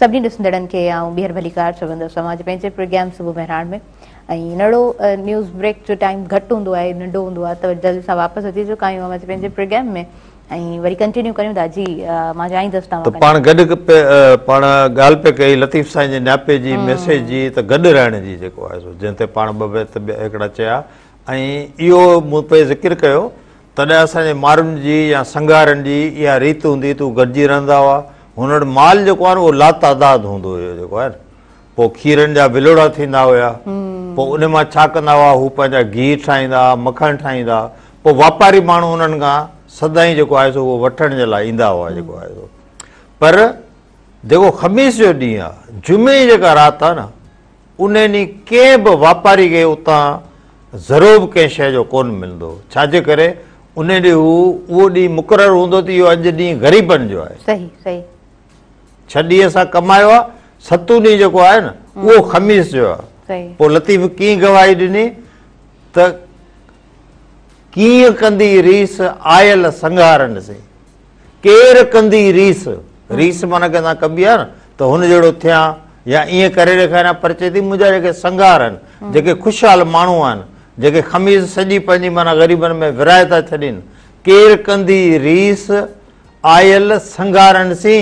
सभिनी ॾिसंदड़नि खे आउं ॿीहर भलीकार चवंदसि समाज पंहिंजे प्रोग्राम सुबुह बहिराण में ऐं नड़ो न्यूज़ ब्रेक जो टाइम घटि हूंदो आहे नंढो हूंदो आहे त जल्दी सां वापसि अची चुका आहियूं असां पंहिंजे प्रोग्राम में ऐं वरी कंटिन्यू करियूं था जी मां चाहींदसि त पाण गॾु पाण ॻाल्हि पे कई लतीफ़ साईं जे न्यापे जी मैसेज जी त गॾु रहण जी जेको आहे सो जंहिं ते पाण हिकिड़ा चया ऐं इहो मूं पे ज़िक्र कयो तॾहिं असांजे माण्हुनि जी या संघारनि जी इहा रीत हूंदी तूं गॾिजी रहंदा हुआ हुन वटि माल जेको आहे न उहो लातादाद हूंदो हुयो जेको आहे न पोइ खीरनि जा विलोड़ा थींदा हुया पोइ उन मां छा कंदा हुआ हू पंहिंजा गिहु ठाहींदा मखण ठाहींदा पोइ वापारी माण्हू उन्हनि खां सदाईं जेको आहे सो उहो वठण जे लाइ ईंदा हुआ जेको आहे सो पर जेको ख़मीस जो ॾींहुं आहे जुमे जी जेका राति आहे न उन ॾींहुं कंहिं बि वापारी खे उतां ज़रो बि कंहिं शइ जो कोन मिलंदो छाजे करे उन ॾींहुं उहो ॾींहुं मुक़ररु हूंदो त इहो अॼु ॾींहुं ग़रीबनि जो आहे सही सही 6 ॾींहं असां कमायो आहे 7 ॾींहं जेको आहे न उहो ख़मीस जो आहे पोइ लतीफ़ कीअं गवाही ॾिनी त कीअं कंदी रीस आयल संघारनि से केरु कंदी रीस रीस माना कंदा कबी आहे न त हुन जहिड़ो थियां या ईअं करे ॾेखारियां पर चए थी मुंहिंजा जेके संघार आहिनि जेके ख़ुशहाल माण्हू आहिनि जेके ख़मीस सॼी पंहिंजी माना ग़रीबनि में विराए था छॾीनि केरु कंदी रीस आयल संघारनि से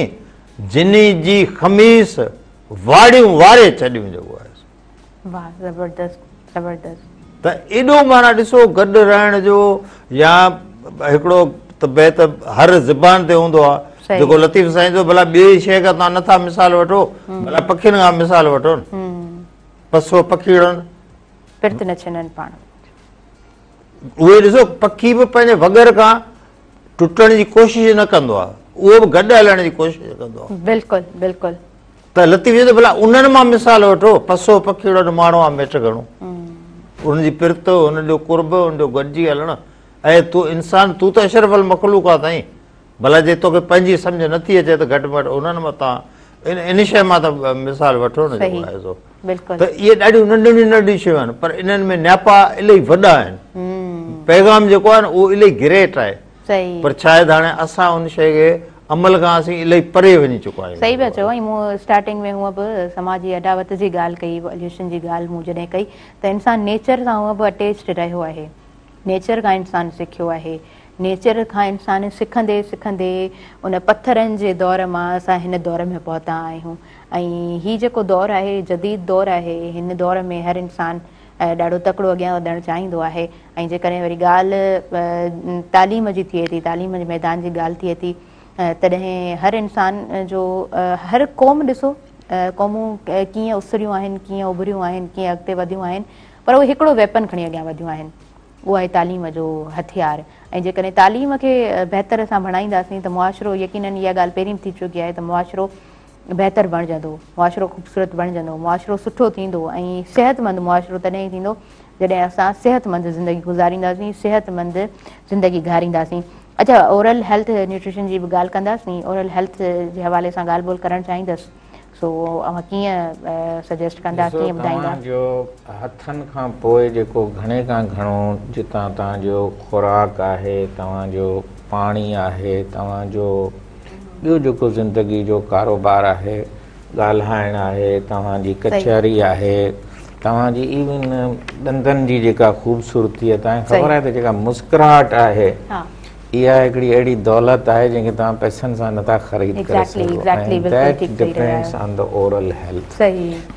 जिन जी ख़मीस वाड़ियूं वारे छॾियूं जेको आहे वाह ज़बरदस्त ज़बरदस्त त एॾो माना ॾिसो गॾु रहण जो या हिकिड़ो त बेत हर ज़बान ते हूंदो आहे जेको लतीफ़ साईं जो भला ॿिए शइ खां तव्हां नथा मिसाल वठो भला पखियुनि खां मिसाल वठो न पसो पखीड़नि पिर्त न छननि पाण उहे ॾिसो पखी बि पंहिंजे वगर खां टुटण जी कोशिशि न कंदो आहे उहो बि गॾु हलण जी कोशिशि कंदो आहे बिल्कुलु बिल्कुलु त लतीफ़ जो भला उन्हनि मां मिसाल वठो पसो पखीड़ो माण्हू आहे मेट घणो उनजी पिरत उनजो कुर्ब उनजो गॾिजी हलणु ऐं तूं इंसान तूं त अशरफल मखलूक आहे साईं भला जे तोखे पंहिंजी सम्झ नथी अचे त घटि में घटि उन्हनि मां तव्हां इन शइ मां त मिसाल वठो न जेको आहे सो त इहे ॾाढियूं नंढियूं नंढियूं शयूं आहिनि पर इन्हनि में न्यापा इलाही वॾा आहिनि पैगाम जेको आहे न उहो इलाही ग्रेट आहे पर छा आहे त हाणे असां उन शइ खे अमल खां असीं इलाही परे वञी चुका आहियूं सही पिया चओ ऐं मूं स्टार्टिंग में हूअं बि समाजी अडावत जी ॻाल्हि कई इवोल्यूशन जी ॻाल्हि मूं जॾहिं कई त इंसानु नेचर सां हूअं बि अटैच्ड रहियो आहे नेचर खां इंसानु सिखियो आहे नेचर खां इंसानु सिखंदे सिखंदे उन पथरनि जे दौर मां असां हिन दौर में पहुता आहियूं ऐं हीउ जेको दौरु आहे जदीद दौरु आहे हिन दौर में हर इंसानु ॾाढो तकिड़ो अॻियां वधणु चाहींदो आहे ऐं जेकॾहिं वरी ॻाल्हि तालीम जी थिए थी तालीम जे मैदान जी ॻाल्हि थिए थी तॾहिं हर इंसान जो हर क़ौम ॾिसो क़ौमूं कीअं उसरियूं आहिनि कीअं उभरियूं आहिनि कीअं अॻिते वधियूं आहिनि पर उहे हिकिड़ो वेपन खणी अॻियां वधियूं आहिनि उहो आहे तालीम जो हथियार ऐं जेकॾहिं तालीम खे बहितर सां बणाईंदासीं त मुआशिरो यकीननि इहा ॻाल्हि पहिरीं थी चुकी आहे त मुआशिरो बहितर बणिजंदो मुआशिरो ख़ूबसूरत बणिजंदो मुआशिरो सुठो थींदो ऐं सिहतमंद मुआशिरो तॾहिं ई थींदो जॾहिं असां सिहतमंद ज़िंदगी गुज़ारींदासीं सिहतमंद ज़िंदगी घारींदासीं अच्छा ओरल हेल्थ न्यूट्रिशन जी बि ॻाल्हि कंदासीं ओरल हेल्थ जे हवाले सां ॻाल्हि ॿोल करणु चाहींदसि सो अवां कीअं सजेस्ट कंदा कीअं ॿुधाईंदा जो हथनि खां पोइ जेको घणे खां घणो जितां तव्हांजो खुराक आहे तव्हांजो पाणी आहे तव्हांजो ॿियो जेको ज़िंदगी जो कारोबार आहे ॻाल्हाइणु आहे तव्हांजी कचहरी आहे तव्हांजी इवन ॾंदनि जी जेका ख़ूबसूरती आहे तव्हांखे ख़बर आहे त जेका मुस्कुराहट आहे इहा हिकिड़ी अहिड़ी दौलत आहे जंहिंखे तव्हां पैसनि सां नथा ख़रीद करे सघो that depends on the oral health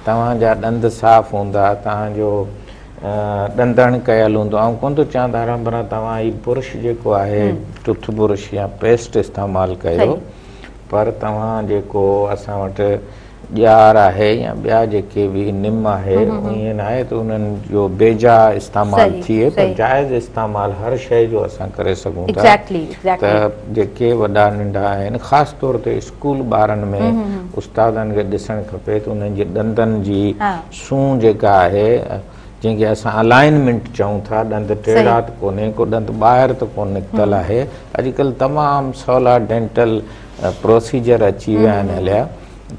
तव्हांजा ॾंद साफ़ हूंदा तव्हांजो ॾंदण कयल हूंदो ऐं कोन थो चवां त हर भरा तव्हां हीउ बुरुश जेको आहे टूथ बुरुश या पेस्ट इस्तेमालु कयो पर तव्हां जेको असां वटि ॼार आहे या ॿिया जेके बि निम आहे ईअं न आहे त उन्हनि जो बेजा इस्तेमालु थिए पर जाइज़ इस्तेमालु हर शइ जो असां करे सघूं था त जेके वॾा नंढा आहिनि ख़ासि तौर ते स्कूल ॿारनि में उस्तादनि खे ॾिसणु खपे त उन्हनि जे ॾंदनि जी सूंह जेका आहे जंहिंखे असां अलाइनमेंट चऊं था ॾंद टेड़ा त कोन्हे को ॾंद ॿाहिरि त कोन निकितल आहे अॼुकल्ह तमामु सवला डेंटल प्रोसीजर अची विया आहिनि हलिया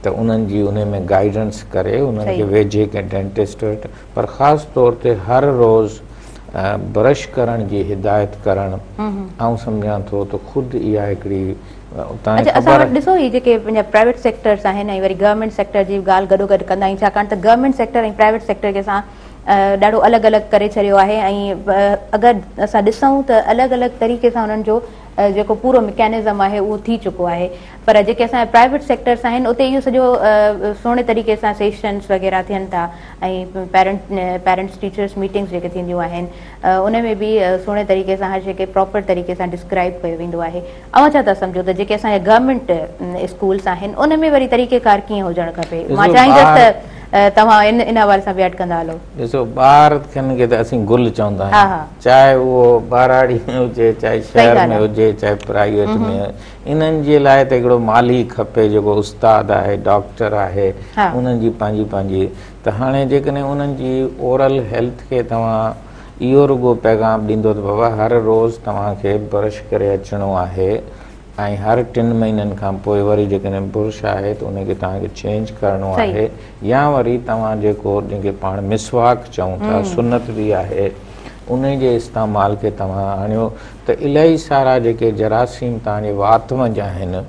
त उन्हनि जी उन में गाइडेंस करे उन्हनि खे वेझे कंहिं डेंटिस्ट वटि पर ख़ासि तौर ते हर रोज़ ब्रश करण जी हिदायत करणु ऐं सम्झां थो त ख़ुदि इहा हिकिड़ी उतां अच्छा, असां ख़बर वटि ॾिसो ही जेके पंहिंजा प्राइवेट सेक्टर्स आहिनि ऐं वरी गवर्नमेंट सेक्टर जी ॻाल्हि गॾोगॾु कंदा आहियूं, छाकाणि त गवर्नमेंट सेक्टर ऐं प्राइवेट सेक्टर खे असां ॾाढो अलॻि अलॻि करे छॾियो आहे ऐं अगरि असां ॾिसूं त अलॻि अलॻि तरीक़े सां उन्हनि जो जेको पूरो मैकेनिज़म आहे उहो थी चुको आहे। पर जेके असांजा प्राइवेट सेक्टर्स आहिनि उते इहो सॼो सुहिणे तरीक़े सां सेशन्स वग़ैरह थियनि था ऐं पेरेंट्स टीचर्स मीटिंग्स जेके थींदियूं आहिनि उन में बि सुहिणे तरीक़े सां हर जेके प्रॉपर तरीक़े सां डिस्क्राइब कयो वेंदो आहे। ऐं छा था सम्झो त जेके असांजा गवर्नमेंट स्कूल्स आहिनि उन में वरी तरीक़ेकार कीअं हुजणु खपे? मां चाहींदसि त तव्हां इन हवाले सां बि अटकंदा हलो। ॾिसो, ॿार थियनि खे त असीं गुल चवंदा हा, आहियूं, हा। चाहे उहो ॿाराड़ी में हुजे, चाहे शहर में हुजे, चाहे प्राइवेट में। इन्हनि जे लाइ त हिकिड़ो माली खपे जेको उस्ताद आहे, डॉक्टर आहे, उन्हनि जी पंहिंजी पंहिंजी। त हाणे जेकॾहिं उन्हनि जी ओरल हेल्थ खे तव्हां इहो रुगो पैगाम ॾींदो त बाबा हर रोज़ तव्हांखे ब्रश करे अचिणो आहे ऐं हर 3 महीननि खां पोइ वरी जेकॾहिं बुरुश आहे त उनखे तव्हांखे चेंज करिणो आहे, या वरी तव्हां जेको जंहिंखे पाण मिसवाक चऊं था, सुनत बि आहे, उन जे इस्तेमाल खे तव्हां आणियो त इलाही सारा जेके जरासीम तव्हांजे वात जा आहिनि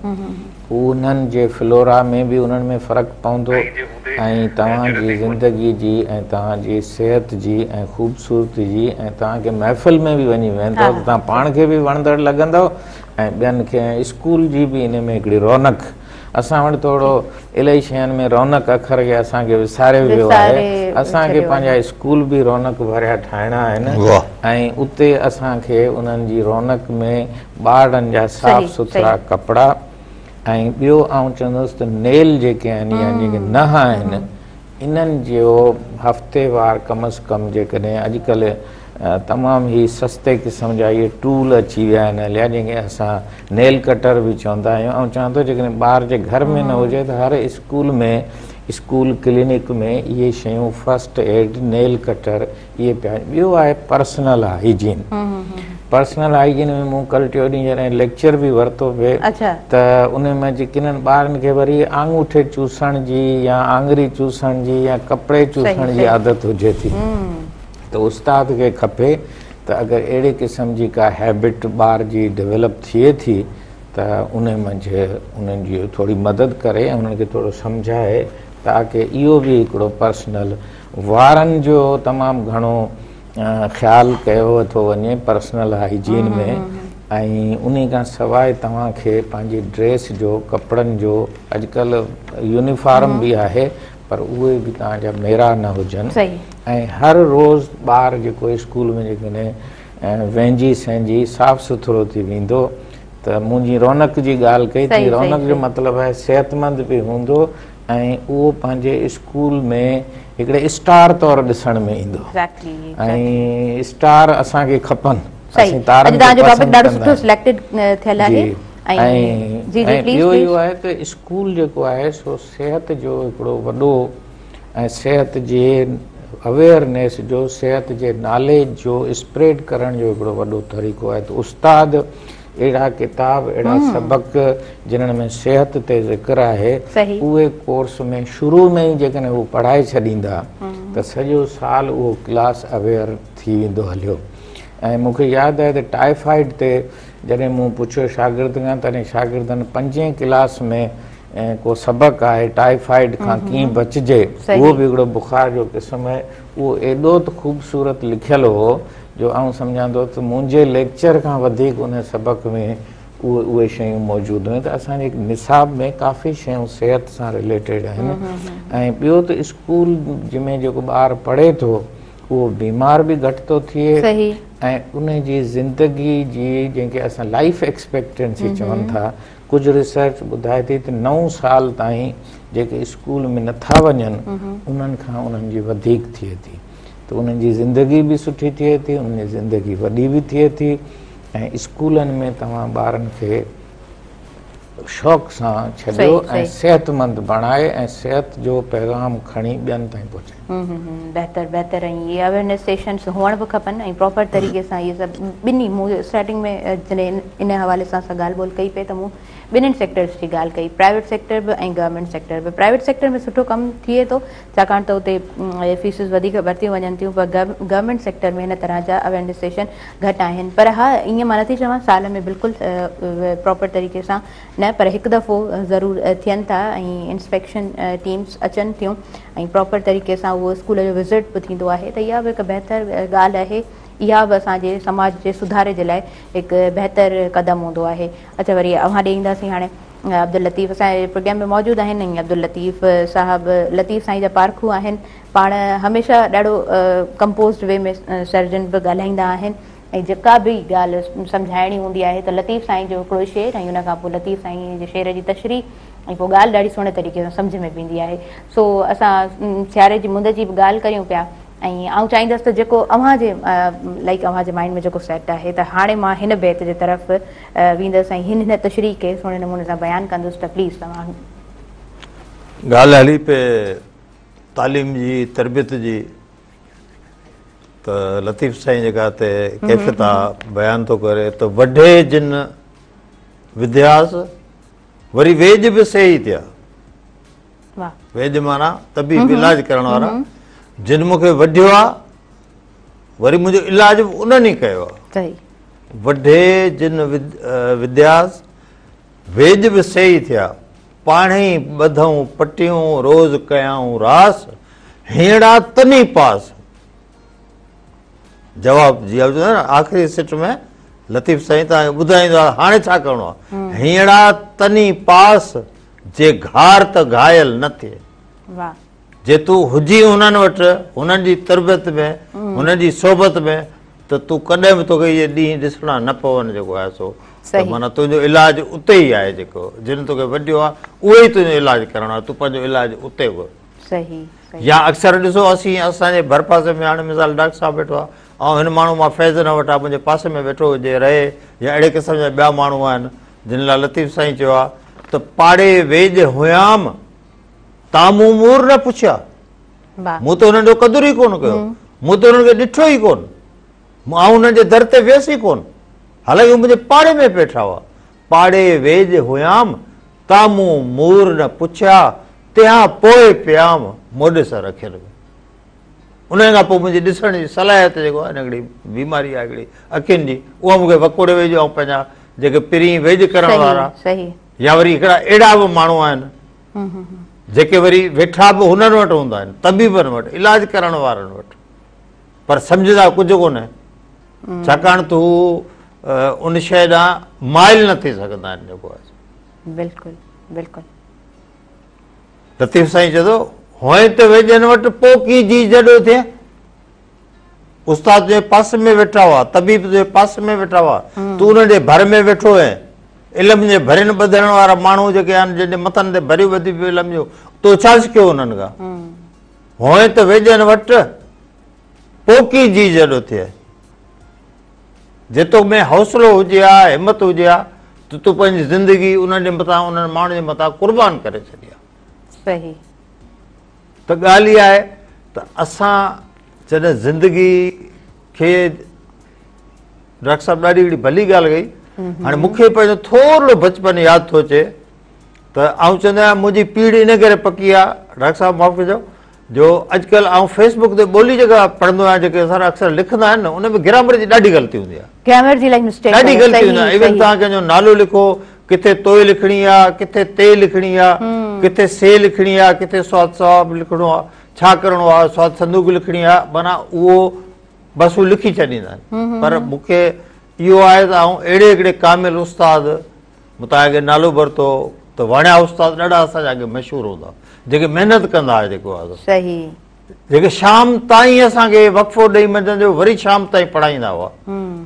उन्हनि जे फ्लोरा में बि उन्हनि में फ़र्क़ु पवंदो ऐं तव्हांजी ज़िंदगी जी ऐं तव्हांजी सिहत जी ऐं ख़ूबसूरती जी ऐं तव्हांखे महफ़िल में बि वञी वेंदव त तव्हां पाण खे बि वणंदड़ लॻंदव ऐं ॿियनि खे ऐं स्कूल जी बि इन में हिकिड़ी रौनक। असां वटि थोरो इलाही शयुनि में रौनक अखर खे असांखे विसारे वियो आहे। असांखे पंहिंजा स्कूल बि रौनक भरिया ठाहिणा आहिनि ऐं उते असांखे उन्हनि जी रौनक में ॿारनि जा साफ़ सुथरा कपिड़ा ऐं ॿियो आउं चवंदुसि त नेल जेके आहिनि या जेके नह आहिनि इन्हनि जो हफ़्तेवार कम अज़ कम जेकॾहिं अॼुकल्ह तमामु ई सस्ते क़िस्म जा इहे टूल अची विया आहिनि हलिया जंहिंखे असां नेल कटर बि चवंदा आहियूं। ऐं चवां थो जेकॾहिं ॿार जे घर में न हुजे त हर स्कूल में स्कूल क्लिनिक में इहे शयूं फस्ट एड नेल कटर इहे पिया। ॿियो आहे पर्सनल हाइजीन। पर्सनल हाइजीन में मूं कल्ह टियों ॾींहुं जॾहिं लेक्चर बि वरितो पिए त उन में किननि ॿारनि खे वरी आङूठे चूसण जी या आङिरी चूसण जी या कपिड़े चूसण जी आदत हुजे थी त उस्ताद खे खपे त अगरि अहिड़े क़िस्म जी का हैबिट ॿार जी डेवलप थिए थी त उन मंझि उन्हनि जी थोरी मदद करे ऐं उन्हनि खे थोरो सम्झाए ताकी इहो बि हिकिड़ो पर्सनल वारनि जो तमामु घणो ख़्यालु कयो वेठो वञे पर्सनल हाइजीन में। ऐं उन खां सवाइ तव्हांखे पंहिंजी ड्रेस जो कपिड़नि जो अॼुकल्ह यूनिफॉर्म बि आहे पर उहे बि तव्हांजा मेरा न हुजनि ऐं हर रोज़ ॿार जेको स्कूल में जेकॾहिं वेंझी सहिंजी साफ़ सुथरो थी वेंदो त मुंहिंजी रौनक जी ॻाल्हि कई थी। रौनक जो मतिलबु आहे सेहतमंद बि हूंदो ऐं उहो पंहिंजे स्कूल में हिकिड़े स्टार तौरु ॾिसण में ईंदो ऐं स्टार असांखे खपनि। इहो इहो आहे त स्कूल जेको आहे सो सिहत जो हिकिड़ो वॾो ऐं सिहत जे अवेयरनेस जो सिहत जे नॉलेज जो स्प्रेड करण जो हिकिड़ो वॾो तरीक़ो आहे। त उस्ताद अहिड़ा किताब अहिड़ा सबक जिन्हनि में सिहत ते ज़िक्र आहे उहे कोर्स में शुरू में ई जेकॾहिं उहो पढ़ाए छॾींदा त सॼो साल उहो क्लास अवेयर थी वेंदो हलियो। ऐं मूंखे यादि आहे त टाइफाइड ते जॾहिं मूं पुछियो शागिर्द खां तॾहिं शागिर्दनि 5वीं क्लास में को सबक़ु आहे टाइफाइड खां कीअं बचिजे, उहो बि हिकिड़ो बुख़ार जो क़िस्म आहे। उहो एॾो त ख़ूबसूरत लिखियलु हो जो आउं सम्झां थो त मुंहिंजे लेक्चर खां वधीक उन सबक़ में उहे शयूं मौजूदु आहिनि। त असांजे निसाब में काफ़ी शयूं सिहत सां रिलेटेड आहिनि। ऐं ॿियो त स्कूल में जेको ॿारु पढ़े थो उहो बीमार बि घटि थो थिए ऐं उन जी ज़िंदगी जी जंहिंखे असां लाइफ एक्सपेक्टेंसी चवनि था, कुझु रिसर्च ॿुधाए थी त 9 साल ताईं जेके स्कूल में नथा वञनि उन्हनि खां उन्हनि जी वधीक थिए थी। त उन्हनि जी ज़िंदगी बि सुठी थिए थी, उन्हनि जी ज़िंदगी वॾी बि थिए थी ऐं स्कूलनि में तव्हां ॿारनि खे शौक़ सां छॾियो ऐं सिहतमंद बणाए ऐं सिहत जो पैगाम खणी ॿियनि ताईं पहुचाए। बहितर ऐं इहे अवेयरनेस सेशन्स हुअण बि खपनि ऐं प्रॉपर तरीक़े सां इहे सभु ॿिन्ही मूं स्टार्टिंग में जॾहिं इन हवाले सां ॻाल्हि ॿोल कई पई त मूं ॿिन्हिनि सेक्टर्स जी ॻाल्हि कई, प्राइवेट सेक्टर बि ऐं गवर्नमेंट सेक्टर बि। प्राइवेट सेक्टर में सुठो कमु थिए थो छाकाणि त उते फीसिस वधीक भर्तियूं वञनि थियूं, पर गवर्नमेंट सेक्टर में हिन तरह जा अवेयरनेस सेशन घटि आहिनि। पर हा, ईअं मां नथी चवां साल में बिल्कुलु प्रॉपर तरीक़े सां न, पर हिकु दफ़ो ज़रूरु थियनि था ऐं इंस्पेक्शन टीम्स अचनि थियूं ऐं प्रॉपर तरीक़े सां उहो स्कूल जो विज़िट बि थींदो आहे, त इहा बि हिकु बहितर ॻाल्हि आहे। इहा बि असांजे समाज जे सुधारे जे लाइ हिकु बहितर क़दम हूंदो आहे। अच्छा, वरी अव्हां ॾे ईंदासीं हाणे अब्दुल लतीफ़ असांजे प्रोग्राम में मौजूदु आहिनि ऐं अब्दुल लतीफ़ साहिबु लतीफ़ साईं जा पारखू आहिनि, पाण हमेशह ॾाढो कंपोज़्ड वे में सर्जन बि ॻाल्हाईंदा आहिनि ऐं जेका बि ॻाल्हि सम्झाइणी हूंदी आहे त लतीफ़ साईं जो हिकिड़ो शेर ऐं उन खां पोइ लतीफ़ साईं जे शेर जी तशरीह ऐं पोइ ॻाल्हि ॾाढी सुहिणे तरीक़े सां सम्झ में बि ईंदी आहे। सो असां सियारे जी मुंद जी बि ॻाल्हि कयूं पिया ऐं आउं चाहींदसि त जेको अव्हांजे लाइक अव्हांजे माइंड में जेको सेट आहे त हाणे मां हिन बैत जे तरफ़ वेंदसि ऐं हिन तशरीह खे सुहिणे नमूने सां बयानु कंदुसि, त प्लीज़ तव्हां। ॻाल्हि हली पे तालीम जी, तरबियत जी, त लतीफ़ साईं जेका हिते कैफ़ियत आहे बयानु थो करे त वॾे जिन विद्यास वरी वेज बि सही थिया। वाह। वेज माना तबीब इलाज करण वारा, जिन मूंखे वढियो आहे वरी मुंहिंजो इलाज बि उन्हनि ई कयो आहे। सही। वॾे जिन विद्यास वेज बि सही थिया, पाण ई ॿधऊं पटियूं रोज़ कयाऊं रास, हींअड़ा तनी पास। जवाब जी न आख़िरी सिट में लतीफ़ साईं तव्हांखे ॿुधाईंदो आहे हाणे छा करिणो आहे। हींअड़ा तनी पास जे घार त घायल न थिए। वाह। जे तूं हुजी उन्हनि वटि, हुननि जी तरबियत में, हुननि जी सोबत में, त तूं कॾहिं बि तोखे इहे ॾींहं ॾिसणा न पवनि जेको आहे सो। माना तुंहिंजो इलाजु उते ई आहे, जेको जिन तोखे वढियो आहे उहो ई तुंहिंजो इलाजु करणो आहे, तूं पंहिंजो इलाजु उते बि। सही। या अक्सर ॾिसो असांजे भर पासे में हाणे मिसाल डॉक्टर साहब वेठो आहे ऐं हिन माण्हू मां फैज़ न वठां, मुंहिंजे पासे में वेठो हुजे रहे, या अहिड़े क़िस्म जा ॿिया माण्हू आहिनि जिन लाइ लतीफ़ साईं चयो आहे त पाड़े वेज हुयाम तामूं मूर न पुछिया। मूं त हुननि जो क़दुरु ई कोन कयो, मूं त हुननि खे ॾिठो ई कोन, मां हुननि जे दर ते वियसि ई कोन, हालांकि मुंहिंजे पाड़े में वेठा हुआ। पाड़े वेज हुयाम तामूं मूर न पुछिया, तंहिं पोइ पियाम मोॾे सां रखियल में। उन खां पोइ मुंहिंजी ॾिसण जी सलाहियत जेको आहे हिकिड़ी बीमारी आहे हिकिड़ी अखियुनि जी, उहा मूंखे वकोड़े वेझो ऐं पंहिंजा जेके पहिरीं वेझ करण वारा, या वरी हिकिड़ा अहिड़ा बि माण्हू आहिनि जेके वरी वेठा बि हुननि वटि हूंदा आहिनि, तबीबनि वटि, इलाज करण वारनि वटि, पर सम्झंदा कुझु कोन्हे, छाकाणि त हू उन शइ ॾांहुं माइल न थी सघंदा आहिनि जेको आहे। बिल्कुलु बिल्कुलु। लतीफ़ साईं चए थो हुअं त वेझनि वटि पोकी जी जॾो थिए, उस्ताद जे पासे में वेठा हुआ, तबीब जे पासे में वेठा हुआ, तूं उन जे भर में वेठो आहे। इल्म जे भरियुनि ॿधण वारा माण्हू जेके आहिनि जंहिंजे मथनि ते भरियूं ॿधी पियो इल्म जो, तो छा सिखियो हुननि खां? हुअं त वेझनि वटि पोकी जी जॾो थिए। जेतो में हौसलो हुजे हा, हिमत हुजे हा, त तूं पंहिंजी ज़िंदगी उन्हनि जे मथां, उन्हनि माण्हुनि जे मथां कुर्बान करे छॾी आहे। सही। त ॻाल्हि इहा आहे त असां जॾहिं ज़िंदगी खे, डॉक्टर साहिबु ॾाढी हिकिड़ी भली ॻाल्हि कई, हाणे मूंखे पंहिंजो थोरो बचपन यादि थो अचे त आउं चवंदो आहियां मुंहिंजी पीढ़ी इन करे पकी आहे, डॉक्टर साहिबु माफ़ कजो, जो अॼुकल्ह आउं फेसबुक ते ॿोली जेका पढ़ंदो आहियां, जेके असां अक्सर लिखंदा आहिनि न, उन में ग्रामर जी ॾाढी ग़लती हूंदी आहे, ॾाढी ग़लती हूंदी आहे। इवन तव्हां कंहिंजो नालो लिखो, किथे तोय लिखणी आहे, किथे ते लिखणी आहे, किथे से लिखणी आहे, किथे स्वाद साहब लिखणो आहे, छा करिणो आहे, स्वाद संदूक लिखणी आहे, माना उहो बसि हू लिखी छॾींदा आहिनि। पर मूंखे इहो आहे त आउं अहिड़े हिकिड़े कामिल उस्ताद मूं तव्हांखे नालो वरितो त वणिया उस्ताद ॾाढा असांजा अॻे मशहूरु हूंदा, जेके महिनत कंदा हुआ, जेको आहे जेके शाम ताईं असांखे वक़फ़ो ॾेई मंझंदि जो वरी शाम ताईं पढ़ाईंदा हुआ,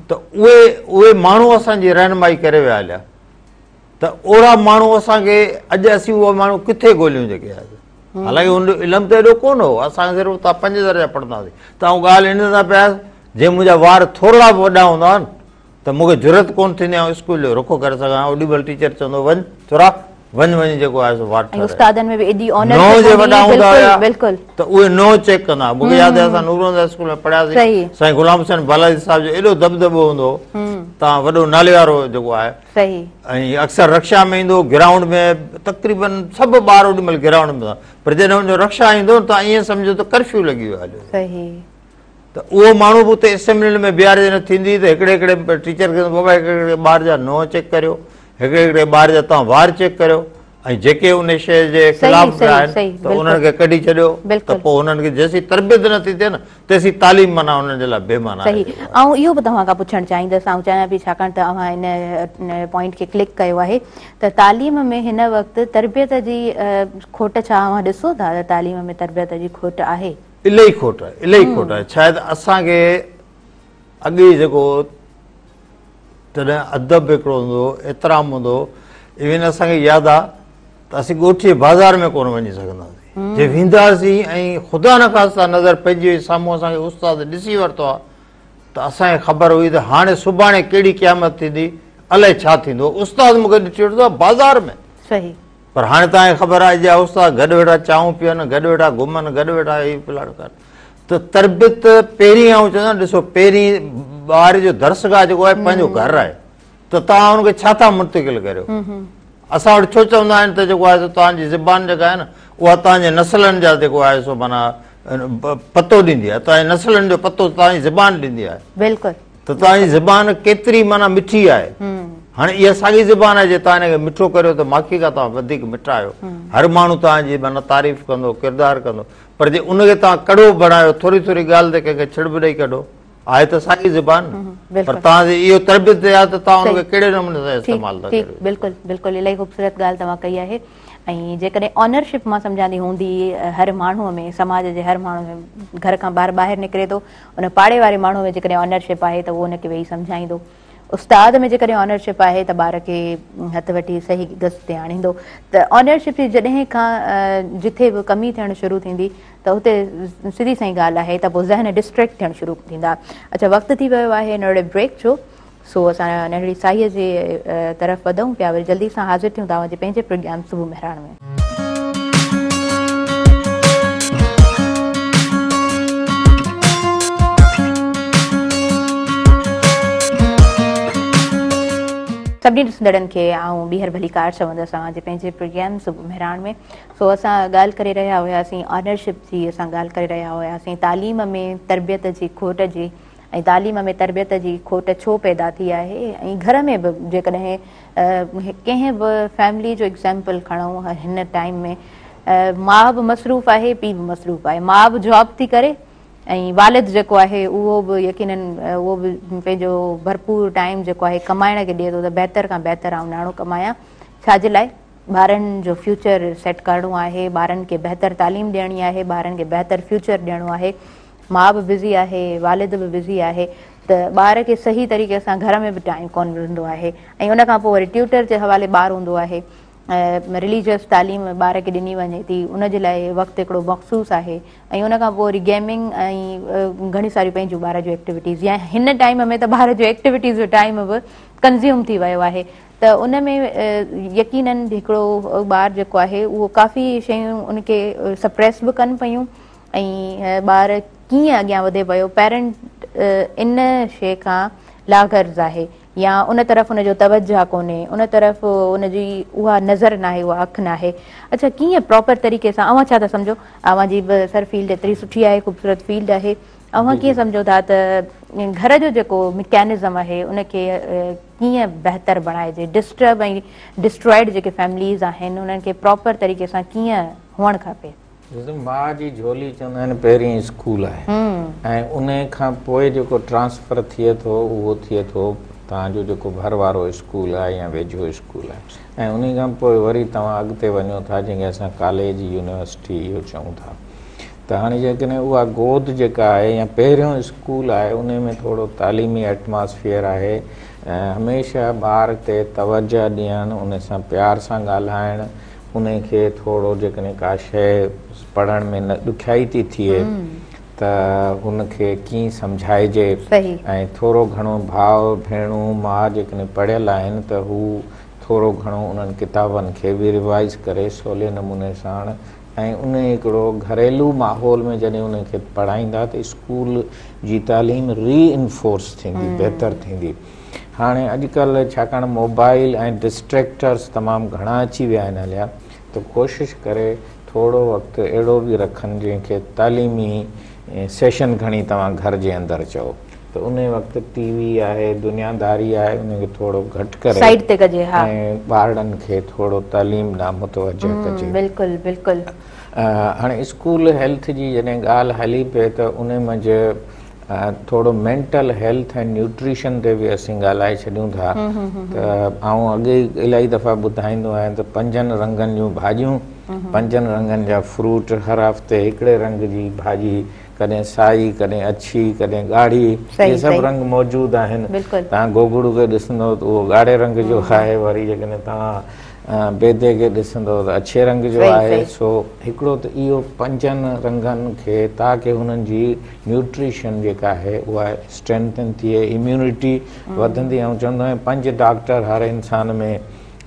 त उहे माण्हू असांजी रहनुमाई करे विया हलिया। त ओड़ा माण्हू असांखे अॼु असीं उहे माण्हू किथे ॻोल्हियूं जेके आहे, हालांकि हुन इल्मु त एॾो कोन हो, असां सिर्फ़ु तव्हां 5 दर्जा पढ़ंदासीं। त आउं ॻाल्हि इन सां पियासीं, जे मुंहिंजा वार थोरा बि वॾा हूंदा आहिनि त मूंखे ज़रूरत कोन थींदी आहे स्कूल जो रुखो करे सघां, ओॾी महिल टीचर चवंदो वञ थोरा वञ वञ जेको आहे सो वाट ऐं उस्तादनि में बि एॾी ऑनर नौ जे वॾा हूंदा हुया बिल्कुलु त उहे नो चेक कंदा। मूंखे यादि आहे असां नूरहंदा स्कूल में पढ़ियासीं, साईं गुलाम हुसैन बालाजी साहिब जो एॾो दबदबो हूंदो, तव्हां वॾो नाले वारो जेको आहे, सही, ऐं अक्सर रक्षा में ईंदो, ग्राउंड में तक़रीबन सभु ॿार ओॾी महिल ग्राउंड में था, पर जॾहिं हुनजो रक्षा ईंदो तव्हां ईअं सम्झो त कर्फ्यू लॻी वियो आहे। सही, त उहो माण्हू बि हुते असेंबली में बीहारे न थींदी त हिकिड़े हिकिड़े टीचर खे बाबा हिकिड़े हिकिड़े ॿार जा नो चेक करियो, हिकिड़े हिकिड़े ॿार जा तव्हां वार चेक करियो, ऐं जेके उन शइ जे ख़िलाफ़ आहिनि त उन्हनि खे कढी छॾियो, त पोइ उन्हनि खे जेसीं तरबियत नथी थिए न तेसीं तालीम माना उन्हनि जे लाइ बेमाना। सही, ऐं इहो बि तव्हां खां पुछणु चाहींदसि, ऐं चाहियां पई छाकाणि त तव्हां इन पॉइंट खे क्लिक कयो आहे त तालीम में हिन वक़्तु तरबियत जी खोट छा तव्हां ॾिसो था त तालीम में तरबियत जी खोट आहे? इलाही खोट आहे, इलाही खोट आहे। शायदि असांखे अॻे जेको तॾहिं अदब हिकिड़ो हूंदो, एतिराम हूंदो, इवन असांखे यादि आहे त असीं ॻोठी बाज़ार में कोन वञी सघंदासीं, जे वेंदासीं ऐं ख़ुदा न ख़ास्ता नज़र पइजी वई साम्हूं असांखे उस्ताद ॾिसी वरितो आहे त असांखे ख़बर हुई त हाणे सुभाणे कहिड़ी क़यामत थींदी, अलाए छा थींदो। उस्ताद मूंखे ॾिठी वठंदो आहे बाज़ार में, सही, पर हाणे तव्हांखे ख़बर आहे जे उस्ताद गॾु वेठा चांहूं पीअनि, गॾु वेठा घुमनि, गॾु वेठा हीअ प्लान कनि। त तरबियत पहिरीं आऊं चवंदा ॾिसो, पहिरीं ॿार जो दर्सगाह जेको आहे पंहिंजो घरु आहे, त तव्हां हुनखे छा था मुंतकिल करियो। असां वटि छो चवंदा आहिनि त जेको आहे तव्हांजी ज़बान जेका आहे न उहा तव्हांजे नसलनि जा जेको आहे सो माना पतो ॾींदी आहे, तव्हांजे नसलनि जो पतो तव्हांजी ज़बान ॾींदी आहे। बिल्कुलु, त तव्हांजी ज़बान केतिरी माना मिठी आहे। हाणे इहा साॻी ज़बान आहे जे तव्हां हिनखे मिठो करियो त माखी खां तव्हां वधीक मिठा आहियो। हर माण्हू तव्हांजी माना तारीफ़ कंदो, किरदारु कंदो, पर जे उनखे तव्हां कड़ो बणायो, थोरी थोरी ॻाल्हि ते कंहिंखे छिड़ब ॾेई कढो, आहे त साॻी ज़बान, पर तव्हांजी इहो तरबियत आहे त तव्हां हुनखे कहिड़े नमूने सां इस्तेमालु था करियो। बिल्कुलु बिल्कुलु, इलाही ख़ूबसूरत ॻाल्हि तव्हां कई आहे। ऐं जेकॾहिं ऑनरशिप मां सम्झांदी हूंदी हर माण्हूअ में, समाज जे हर माण्हू में, घर खां ॿार ॿाहिरि निकिरे थो, उन पाड़े वारे माण्हू में जेकॾहिं ऑनरशिप आहे त उहो हुनखे वेही सम्झाईंदो, उस्ताद में जेकॾहिं ऑनरशिप आहे त ॿार खे हथु वठी सही गस ते आणींदो। त ऑनरशिप जी जॾहिं खां जिथे बि कमी थियणु शुरू थींदी त हुते सिधी सही ॻाल्हि आहे त पोइ ज़हन डिस्ट्रैक्ट थियणु शुरू थींदा। अच्छा, वक़्तु थी वियो आहे नंढड़े ब्रेक जो, सो असां नंढड़ी साईअ जे तरफ़ वधूं पिया, वरी जल्दी सां हाज़िर थियूं तव्हांजे पंहिंजे प्रोग्राम सुबुह मेहरान में। सभिनी ॾिसंदड़नि खे आऊं ॿीहर भली कार चवंदसि तव्हांजे पंहिंजे प्रोग्राम सुबुह मेहरान में। सो असां ॻाल्हि करे रहिया हुआसीं ऑनरशिप जी, असां ॻाल्हि करे रहिया हुआसीं तालीम में तरबियत जी खोट जी, ऐं तालीम में तरबियत जी खोट छो पैदा थी आहे। ऐं घर में बि जेकॾहिं कंहिं बि फैमिली जो एग्ज़ाम्पल खणूं, हिन टाइम में माउ बि मसरूफ़ आहे, पीउ बि मसरूफ़ आहे, माउ बि जॉब थी करे ऐं वालिद जेको आहे उहो बि यकीनन उहो बि पंहिंजो भरपूर टाइम जेको आहे कमाइण खे ॾिए थो त बहितर खां बहितर आउं नाणो कमायां, छाजे लाइ? ॿारनि जो फ्यूचर सेट करिणो आहे, ॿारनि खे बहितर तालीम ॾियणी आहे, ॿारनि खे बहितर फ्यूचर ॾियणो आहे। माउ बि बिज़ी आहे, वालिद बि बिज़ी आहे, त ॿार खे सही तरीक़े सां घर में बि टाइम कोन मिलंदो आहे। ऐं उन खां पोइ वरी ट्यूटर जे हवाले ॿारु हूंदो आहे, रिलीजियस तालीम ॿार खे ॾिनी वञे थी, उनजे लाइ वक़्तु हिकिड़ो मख़सूसु आहे। ऐं उन खां पोइ वरी गेमिंग ऐं घणी सारियूं पंहिंजूं ॿार जूं एक्टिविटीज़, या हिन टाइम में त ॿार जो एक्टिविटीज़ जो टाइम बि कंज़्यूम थी वियो आहे। त उन में यकीनन हिकिड़ो ॿारु जेको आहे उहो काफ़ी शयूं उनखे सप्रेस बि कनि पियूं, ऐं ॿार कीअं अॻियां वधे पियो, पेरेंट इन शइ खां लाग़र्ज़ आहे, या उन तरफ़ उनजो तवजह कोन्हे, उन तरफ़ उनजी उहा नज़र न आहे, उहा अखि न आहे। अच्छा, कीअं प्रॉपर तरीक़े सां, अव्हां छा था सम्झो? अव्हां जी बि सर फील्ड एतिरी सुठी आहे, ख़ूबसूरत फील्ड आहे, अव्हां कीअं सम्झो था त घर जो जेको मैकेनिज़म आहे उनखे कीअं बहितर बणाइजे, डिस्टर्ब ऐं डिस्ट्रॉइड जेके फैमिलीज़ आहिनि उन्हनि खे प्रॉपर तरीक़े सां कीअं हुअणु खपे? माउ जी झोली चवंदा आहिनि पहिरीं स्कूल आहे, ऐं उन खां पोइ जेको ट्रांसफर थिए थो उहो थिए थो तव्हांजो जेको घर वारो स्कूल आहे या वेझो स्कूल आहे, ऐं उन खां पोइ वरी तव्हां अॻिते वञो था जंहिंखे असां कॉलेज यूनिवर्सिटी इहो चऊं था। त हाणे जेकॾहिं उहा गोद जेका आहे या पहिरियों स्कूल आहे उन में थोरो तालीमी एटमॉस्फेयर आहे, ऐं हमेशह ॿार ते तवजह ॾियणु, उन सां प्यार सां ॻाल्हाइणु, उन खे थोरो जेकॾहिं का शइ पढ़ण में न ॾुखियाई थी थिए त हुनखे कीअं सम्झाइजे, ऐं थोरो घणो भाउ भेणूं माउ जेकॾहिं पढ़ियल आहिनि त हू थोरो घणो उन्हनि किताबनि खे बि रिवाइज़ करे सवले नमूने साण ऐं उन हिकिड़ो घरेलू माहौल में जॾहिं उनखे पढ़ाईंदा त स्कूल जी तालीम रीइंफोर्स थींदी, बहितर थींदी। हाणे अॼुकल्ह छाकाणि मोबाइल ऐं डिस्ट्रैक्टर्स तमामु घणा अची विया आहिनि हलिया, त कोशिशि करे थोरो वक़्तु अहिड़ो बि रखनि जंहिंखे तालीमी सेशन खणी तव्हां घर जे अंदरि चओ, त उन वक़्तु टीवी आहे, दुनियादारी आहे, उनखे थोरो घटि करे साइड ते कजे। हा, ऐं ॿारनि खे थोरो तालीम ॾांहुं मुतवजह कजे। बिल्कुलु बिल्कुलु। हाणे स्कूल हेल्थ जी जॾहिं ॻाल्हि हली पए त उन मंझि थोरो मेंटल हेल्थ ऐं न्यूट्रिशन ते बि असीं ॻाल्हाए छॾियूं था। त आउं अॻे इलाही दफ़ा ॿुधाईंदो आहियां त 5 रंगनि जूं भाॼियूं, 5 रंगनि जा फ्रूट, हर हफ़्ते हिकिड़े रंग जी भाॼी, कॾहिं साई, कॾहिं अछी, कॾहिं ॻाढ़ी, इहे सभु रंग मौजूदु आहिनि। तव्हां गोगड़ू खे ॾिसंदव त उहो ॻाढ़े रंग जो आहे, वरी जेकॾहिं तव्हां बेदे खे ॾिसंदव त अछे रंग जो आहे। सो हिकिड़ो त इहो 5 रंगनि खे ताकी हुननि जी न्यूट्रिशन जेका आहे उहा स्ट्रेंथन थिए, इम्यूनिटी वधंदी। ऐं चवंदो आहियां 5 डॉक्टर हर इंसान में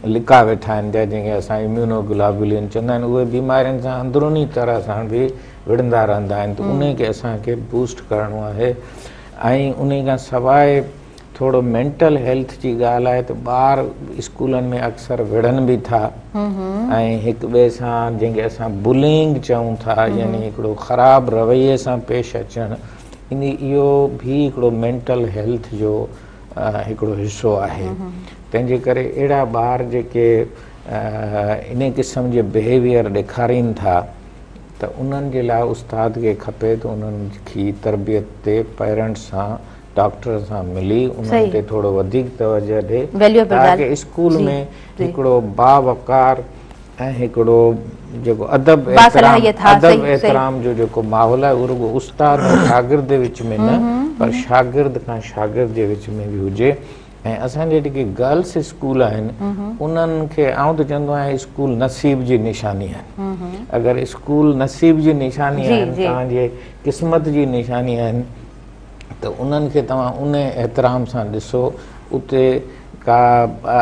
लिका वेठा आहिनि जंहिंखे असां इम्यूनोग्लोबुलिन चवंदा आहिनि। उहे बीमारियुनि सां अंदरूनी तरह सां बि विढ़ंदा रहंदा आहिनि, त उन खे असांखे बूस्ट करिणो आहे। ऐं उन खां सवाइ थोरो मेंटल हेल्थ जी ॻाल्हि आहे त ॿार स्कूलनि में अक्सर विढ़नि बि था ऐं हिक ॿिए सां जंहिंखे असां बुलिंग चऊं था, यानी हिकिड़ो ख़राबु रवैये सां पेश अचणु, इहो बि हिकिड़ो मेंटल हेल्थ जो हिकिड़ो हिसो आहे। तंहिंजे करे अहिड़ा ॿार जेके इन क़िस्म जे बिहेवियर ॾेखारीनि था त उन्हनि जे लाइ उस्ताद खे खपे त उन्हनि जी तरबियत ते पेरेंट्स सां, डॉक्टर सां मिली उन्हनि ते थोरो वधीक तवजह ॾे, ताकी स्कूल में हिकिड़ो बावकार ऐं हिकिड़ो जेको अदब एहतराम जो जेको माहौल आहे उहो रुॻो उस्ताद ऐं शागिर्द जे विच में न, पर शागिर्द खां शागिर्द जे विच में बि हुजे। ऐं असांजे जेके गर्ल्स स्कूल आहिनि उन्हनि खे आउं त चवंदो आहियां स्कूल नसीब जी निशानी आहे। अगरि स्कूल नसीब जी निशानी आहिनि, तव्हांजे क़िस्मत जी निशानी आहिनि, त उन्हनि खे तव्हां उन एहतराम सां ॾिसो। उते का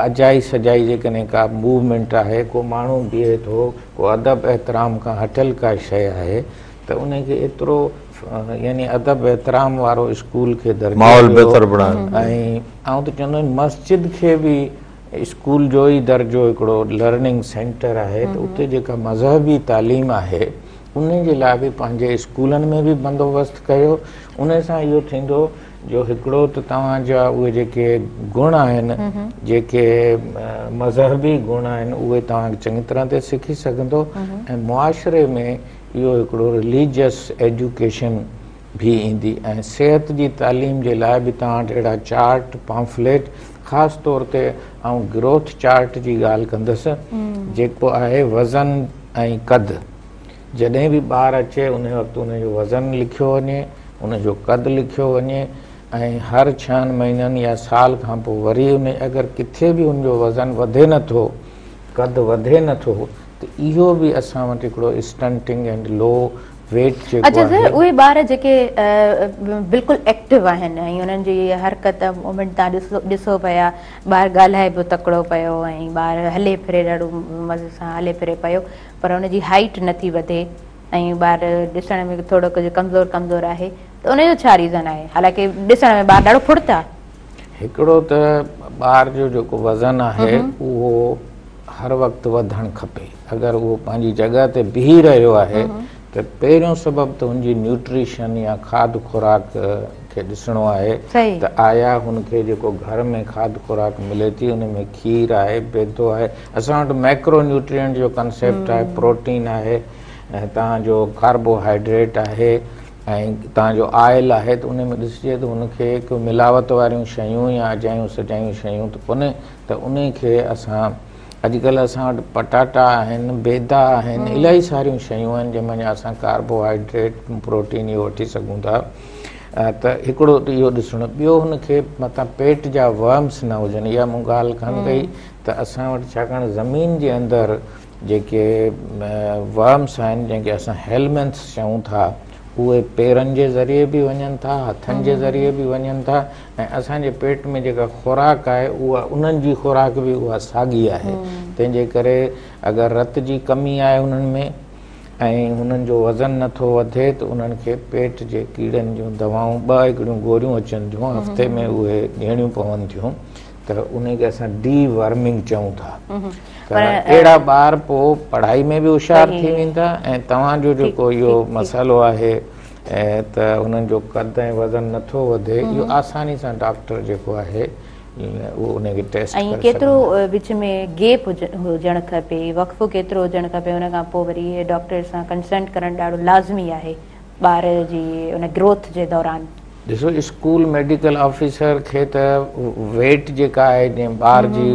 अजाई सजाई जेकॾहिं का मूवमेंट आहे, को माण्हू बीहे थो, को अदब एहतराम खां हटियल का शइ आहे, त उनखे एतिरो यानी अदब एहतराम वारो स्कूल खे माहौल बहितर बणायो। ऐं आउं त चवंदो आहियां मस्जिद खे बि स्कूल जो ई दर्जो हिकिड़ो लर्निंग सेंटर आहे, त उते जेका मज़हबी तालीम आहे उन जे लाइ बि पंहिंजे स्कूलनि में बि बंदोबस्तु कयो। उन सां इहो थींदो जो हिकिड़ो त तव्हांजा उहे जेके गुण आहिनि, जेके मज़हबी गुण आहिनि, उहे तव्हां चङी तरह ते सिखी सघंदो। ऐं मुआशिरे में इहो हिकिड़ो रिलीजियस एजुकेशन भी ईंदी। ऐं सिहत जी तालीम जे लाइ बि तव्हां वटि अहिड़ा चार्ट, पॉम्फलेट, ख़ासि तौर ते ऐं ग्रोथ चार्ट जी ॻाल्हि कंदुसि, जेको आहे वज़न ऐं क़द। जॾहिं बि ॿार अचे उन वक़्तु उनजो वज़न लिखियो वञे, उनजो क़द लिखियो वञे, ऐं हर 6 महीननि या साल खां पोइ वरी उन अगरि किथे बि उनजो वज़न वधे नथो, क़द वधे नथो, त इहो बि असां वटि हिकिड़ो स्टंटिंग एंड लो वेट जेको अच्छा सर, उहे ॿार जेके बिल्कुलु एक्टिव आहिनि ऐं उन्हनि जी हरकत मूवमेंट तव्हां ॾिसो पिया, ॿारु ॻाल्हाए पियो तकिड़ो पियो ऐं ॿारु हले फिरे ॾाढो मज़े सां हले फिरे पियो, पर हुनजी हाइट नथी वधे ऐं ॿारु ॾिसण में थोरो कुझु कमज़ोर आहे, त उनजो छा रीज़न आहे? हालांकि ॾिसण में ॿारु ॾाढो फुर्त आहे। हिकिड़ो त ॿार जो जेको वज़न आहे उहो हर वक़्तु वधणु खपे। अगरि उहो पंहिंजी जॻह ते बीही रहियो आहे त पहिरियों सबबु त हुनजी न्यूट्रिशन या खाद खुराक खे ॾिसणो आहे त आया हुनखे जेको घर में खाद खुराक मिले थी उन में खीर आहे, बेदो आहे। असां वटि मैक्रो न्यूट्रिएंट जो कंसेप्ट आहे, प्रोटीन आहे, ऐं तव्हांजो कार्बोहाइड्रेट आहे, ऐं तव्हांजो आयल आहे, त उन में ॾिसिजे त हुनखे को मिलावट वारियूं शयूं या अजायूं सजायूं शयूं त कोन्हे, त उन खे असां अॼुकल्ह असां वटि पटाटा आहिनि, बेदा आहिनि, इलाही सारियूं शयूं आहिनि जंहिंमें असां कार्बोहाइड्रेट, प्रोटीन इहो वठी सघूं था। त हिकिड़ो त इहो ॾिसणो। ॿियो हुनखे मथां पेट जा वर्म्स न हुजनि, इहा मूं ॻाल्हि कोन कई त असां वटि छाकाणि ज़मीन जे अंदरि जेके वर्म्स आहिनि जंहिंखे असां हेलमेंथ्स चऊं था, उहे पेरनि जे ज़रिए बि वञनि था, हथनि जे ज़रिए बि वञनि था, ऐं असांजे पेट में जेका खुराक आहे उहा उन्हनि जी खुराक बि उहा साॻी आहे। तंहिंजे करे अगरि रत जी कमी आहे उन्हनि में ऐं हुननि जो वज़न नथो वधे त उन्हनि खे पेट जे कीड़नि जूं दवाऊं 2 हिकिड़ियूं गोरियूं अचनि थियूं, हफ़्ते में उहे ॾियणियूं पवनि थियूं, त उन खे असां डी वर्मिंग चऊं था। त अहिड़ा ॿार पोइ पढ़ाई में बि होशियारु थी वेंदा ऐं तव्हांजो जेको इहो मसालो आहे त उन्हनि जो कद ऐं वज़न नथो वधे, इहो आसानी सां डॉक्टर जेको आहे उहो उनखे टेस्ट ऐं केतिरो विच में गैप हुजणु खपे, वक़्फ़ो केतिरो हुजणु खपे, उन खां पोइ वरी डॉक्टर सां कंसल्ट करणु ॾाढो लाज़मी आहे ॿार जी उन ग्रोथ जे दौरान। ॾिसो, स्कूल मेडिकल ऑफिसर खे त वेट जेका आहे जीअं ॿार जी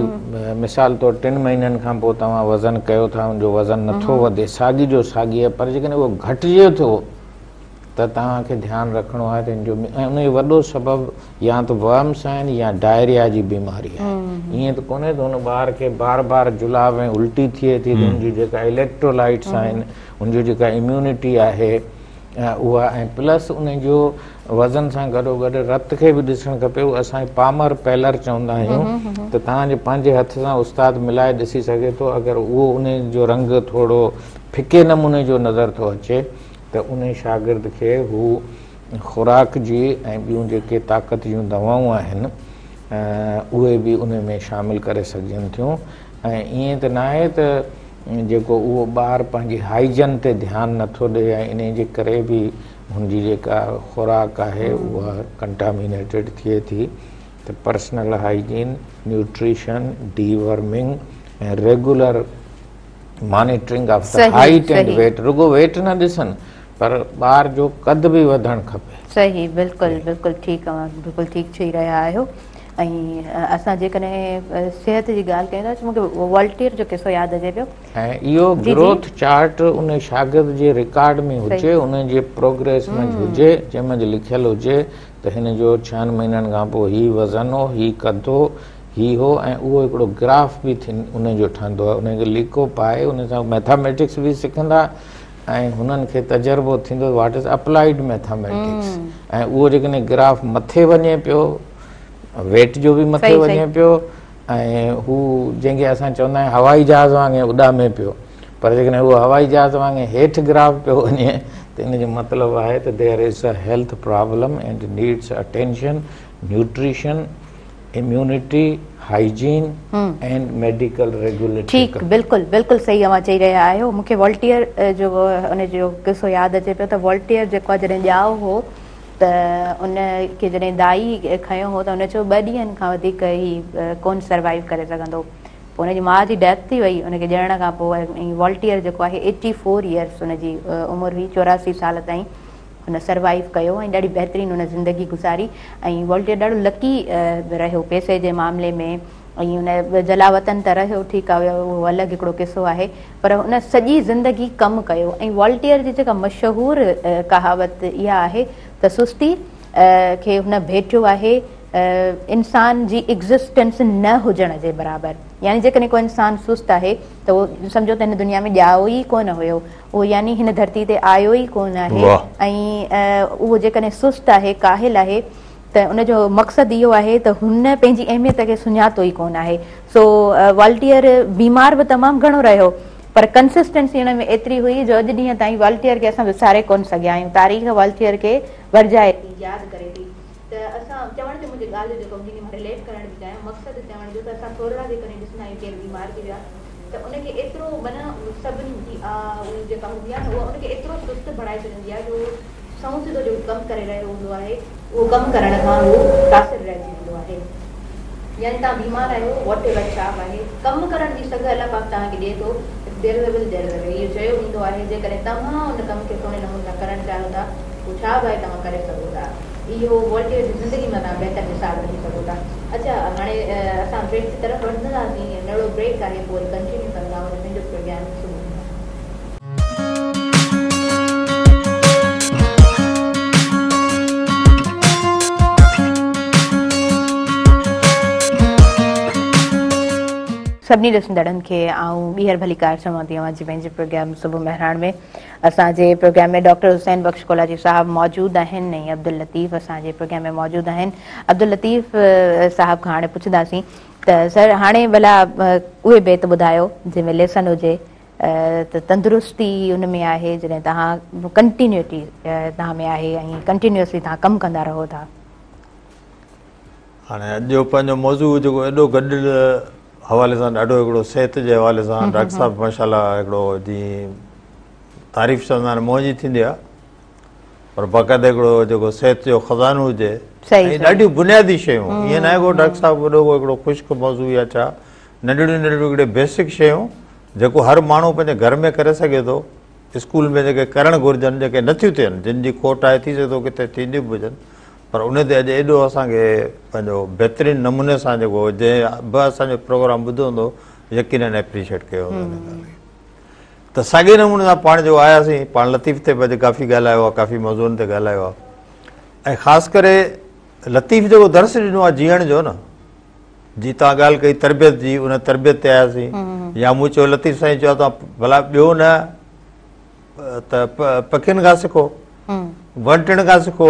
मिसाल तौरु 3 महीननि खां पोइ तव्हां वज़न कयो था, उनजो वज़न नथो वधे, साॻी जो साॻी आहे, पर जेकॾहिं उहो घटिजे थो त तव्हांखे ध्यानु रखिणो आहे त हिनजो ऐं उनजो वॾो सबबु या त वर्म्स आहिनि या डायरिया जी बीमारी आहे। ईअं त कोन्हे त हुन ॿार खे बार बार जुलाब ऐं उल्टी थिए थी, हुनजी जेका इलेक्ट्रोलाइट्स आहिनि, हुनजी जेका इम्यूनिटी आहे उहा, ऐं प्लस उनजो वज़न सां गॾोगॾु रत खे बि ॾिसणु खपे। उहो असां पामर पेलर चवंदा आहियूं, त तव्हांजे पंहिंजे हथ सां उस्ताद मिलाए ॾिसी सघे थो, अगरि उहो उन जो रंग थोरो फिके नमूने जो नज़र थो अचे त उन शागिर्द खे हू खुराक जी ऐं ॿियूं जेके ताक़त जूं दवाऊं आहिनि उहे बि उन में शामिलु करे सघजनि थियूं। ऐं ईअं त न आहे त जेको उहो ॿारु पंहिंजी हाइजन ते ध्यानु नथो ॾे ऐं इन जे करे बि हुनजी जेका खुराक आहे उहा कंटामिनेटेड थिए थी। त पर्सनल हाइजीन, न्यूट्रिशन, डीवर्मिंग ऐं regular monitoring of the height and weight, रुगो वेट न ॾिसनि पर ॿार जो कद बि वधणु खपे। सही, बिल्कुलु बिल्कुलु ठीकु आहे, बिल्कुलु ठीकु चई रहिया आहियो। ऐं असां जेकॾहिं सिहत जी ॻाल्हि कयूं था, मूंखे वॉल्टियर जो किसो यादि अचे पियो, ऐं इहो ग्रोथ चार्ट उन शागिर्द जे रिकॉर्ड में हुजे, उन जे प्रोग्रेस में हुजे, जंहिंमें लिखियलु हुजे त हिन जो 6 महीननि खां पोइ ही वज़न हो, ही कद हो, ही हो, ऐं उहो हिकिड़ो ग्राफ बि उन जो ठहंदो आहे। उनखे लिको पाए उन सां मैथामेटिक्स बि सिखंदा ऐं हुननि खे तजुर्बो थींदो व्हाट इज़ अप्लाइड मैथामेटिक्स। ऐं उहो जेकॾहिं ग्राफ मथे वञे पियो, वेट जो बि मथे वञे पियो, ऐं हू जंहिंखे असां चवंदा आहियूं हवाई जहाज़ वांगुरु उॾामे पियो, पर जेकॾहिं उहो हवाई जहाज़ वांगुरु हेठि ग्राफ पियो वञे त इन जो मतिलबु आहे त there is a health problem and needs attention, nutrition, immunity, hygiene and medical regulatory. ठीकु, बिल्कुलु बिल्कुलु सही अवां चई रहिया आहियो। मूंखे वॉल्टियर जो उनजो किसो यादि अचे पियो त वॉल्टियर जेको आहे जॾहिं ॼाओ हो त उन खे जॾहिं दाई खयो हो त उन चयो 2 ॾींहंनि खां वधीक ही कोन सर्वाइव करे सघंदो। पोइ हुनजी माउ जी डेथ थी वई उनखे ॼणण खां पोइ। ऐं वॉल्टियर जेको आहे 84 इयर्स हुनजी उमिरि हुई, 84 साल ताईं हुन सर्वाइव कयो ऐं ॾाढी बहितरीनु हुन ज़िंदगी गुज़ारी। ऐं वॉल्टियर ॾाढो लकी रहियो पैसे जे मामले में, ऐं हुन जलावतन त रहियो, ठीकु आहे, उहो अलॻि हिकिड़ो किसो आहे, पर हुन सॼी ज़िंदगी कमु कयो। ऐं वॉल्टियर जी जेका मशहूरु कहावत इहा आहे त सुस्ती खे हुन भेटियो आहे इंसान जी एग्ज़िस्टेंस न हुजण जे बराबरि। यानी जेकॾहिं को इंसानु सुस्त आहे त उहो सम्झो त हिन दुनिया में ॼाओ ई कोन हुयो, उहो यानी हिन धरती ते आयो ई कोन आहे। ऐं उहो जेकॾहिं सुस्त आहे, काहिल आहे, त उनजो मक़सदु इहो आहे त हुन पंहिंजी अहमियत खे सुञातो ई कोन आहे। सो वॉल्टियर बीमार बि तमामु घणो रहियो, पर कंसिस्टेंसी हिन में एतिरी हुई जो अॼु ॾींहं ताईं वॉल्टियर खे असां विसारे कोन सघिया आहियूं। तारीख़ वॉल्टियर खे वरजाए थी, यादि करे थी। त असां चवण जो मुंहिंजी ॻाल्हि जो जेको मां रिलेट करणु बि चाहियां, मक़सदु चवण जो त असां थोरा जेकॾहिं ॾिसंदा आहियूं केरु बीमार थी विया त उनखे एतिरो माना सभिनी जी जेका हूंदी आहे न उहा उनखे एतिरो सुस्त बणाए छॾींदी आहे जो सऊं सिधो जेको कमु करे रहियो हूंदो आहे उहो कमु करण खां उहो कासिर रहिजी वेंदो आहे। यानी तव्हां बीमार आहियो, वॉट एवर छा आहे, कमु करण जी सघ अलाह पाक तव्हांखे ॾिए थो। इहो चयो वेंदो आहे जेकॾहिं तव्हां हुन कम खे थोरे नमूने सां करणु चाहियो था, पोइ छा भाई तव्हां करे सघो था। इहो वॉल्टियर जी ज़िंदगी में तव्हां बहितर मिसाल वठी सघो था। अच्छा, हाणे असां ब्रेक जी तरफ़ वधंदासीं, नंढो ब्रेक आहे, पोइ कंटिन्यू कंदा मुंहिंजो प्रोग्राम शुरू। सभिनी ॾिसंदड़नि खे आऊं ॿीहर भलीकार चवां थी अवां जी पंहिंजे प्रोग्राम सुबुह मेहरान में। असांजे प्रोग्राम में डॉक्टर हुसैन बख्श कोलाजी साहब मौजूदु आहिनि ऐं अब्दुल लतीफ़ असांजे प्रोग्राम में मौजूदु आहिनि। अब्दुल लतीफ़ साहब खां हाणे पुछंदासीं त सर हाणे भला उहे बेत ॿुधायो जंहिंमें लेसन हुजे त तंदुरुस्ती उन में आहे जॾहिं तव्हां कंटिन्यूटी तव्हां में आहे ऐं कंटिन्यूअसली तव्हां कमु कंदा रहो था। हाणे अॼु जो पंहिंजो मौज़ू जेको एॾो गॾियल हवाले सां ॾाढो हिकिड़ो सिहत जे हवाले सां डॉक्टर साहिबु माशाल्लाह हिकिड़ो जीअं तारीफ़ चवंदा आहिनि मौजी थींदी आहे पर बाक़ाइदा हिकिड़ो जेको सिहत जो ख़ज़ानो हुजे ऐं ॾाढियूं बुनियादी शयूं ईअं न आहे को डॉक्टर साहिबु वॾो हिकिड़ो ख़ुश्क मौज़ू या छा नंढड़ियूं नंढड़ियूं हिकिड़े बेसिक शयूं जेको हर माण्हू पंहिंजे घर में करे सघे थो। स्कूल में जेके करणु घुरिजनि जेके नथियूं थियनि जिन जी खोट आहे थी सघे थो किथे थींदियूं बि हुजनि पर उन ते अॼु एॾो असांखे पंहिंजो बहितरीनु नमूने सां जेको जंहिं बि असांजो प्रोग्राम ॿुधो हूंदो यकीनन एप्रिशिएट कयो हूंदो। त साॻिए नमूने सां पाण जो आयासीं पाण लतीफ़ ते बि काफ़ी ॻाल्हायो आहे काफ़ी मौज़ूअनि ते ॻाल्हायो आहे ऐं ख़ासि करे लतीफ़ जेको दर्स ॾिनो आहे जीअण जो न जी तव्हां ॻाल्हि कई तरबियत जी उन तरबियत ते आयासीं या मूं चयो लतीफ़ साईं चयो तव्हां भला ॿियो न त पखियुनि खां सिखो वंटण खां सिखो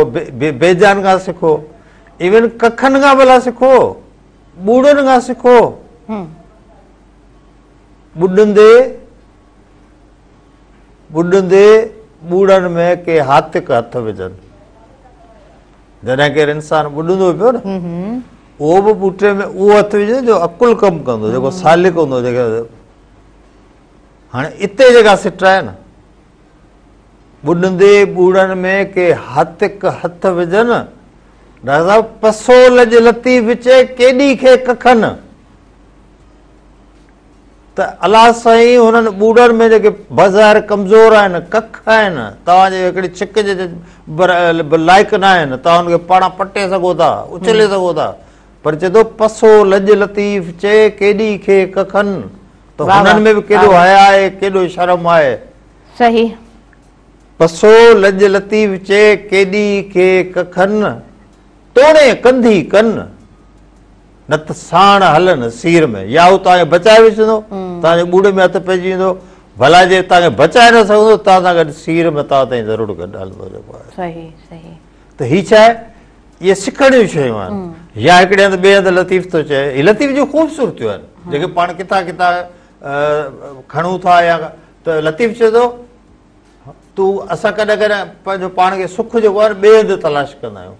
बेजान खां सिखो इवन कखनि खां भला सिखो ॿूड़नि खां सिखो ॿुॾंदे ॿूड़नि में के हाथिक हथ विझनि जॾहिं केरु इंसानु ॿुॾंदो पियो न उहो बि ॿूटे में उहो हथु विझे जो अकुल कमु कंदो जेको सालिक हूंदो जेके हाणे इते जेका सिट आहे न ॿुॾंदे ॿूड़नि में के हाथिक हथ विझनि डॉक्टर साहिबु पसो लज लतीफ़ विचे केॾी खे कखनि त अलाह साईं हुननि ॿूड़नि में जेके बाज़ार कमज़ोर आहिनि कख आहिनि तव्हांजे हिकिड़ी छिक जे लाइक़ु न आहिनि तव्हां हुनखे पाण पटे सघो था उछले सघो था पर चए थो पसो लज लतीफ़ चए केॾी खे कखनि त हुननि में बि केॾो हया आहे केॾो शर्म आहे। सही पसो लज लतीफ़ चए केॾी खे कखनि तोड़े कंधी कनि न त साण हलनि सीर में या हू तव्हांखे बचाए विझंदो तव्हांजे ॿूड़े में हथु पइजी वेंदो भला जे तव्हांखे बचाए न सघंदो तव्हां सां गॾु सीर में तव्हां ताईं ज़रूरु गॾु हलंदो जेको आहे। त हीअ छा आहे इहे सिखण जूं शयूं आहिनि या हिकिड़े हंधि ॿिए हंधि लतीफ़ थो चए हीअ लतीफ़ जूं ख़ूबसूरतियूं आहिनि जेके पाण किथां किथां खणूं था या त लतीफ़ चए थो तूं असां कॾहिं कॾहिं पंहिंजो पाण खे सुख जेको आहे ॿिए हंधि तलाश कंदा आहियूं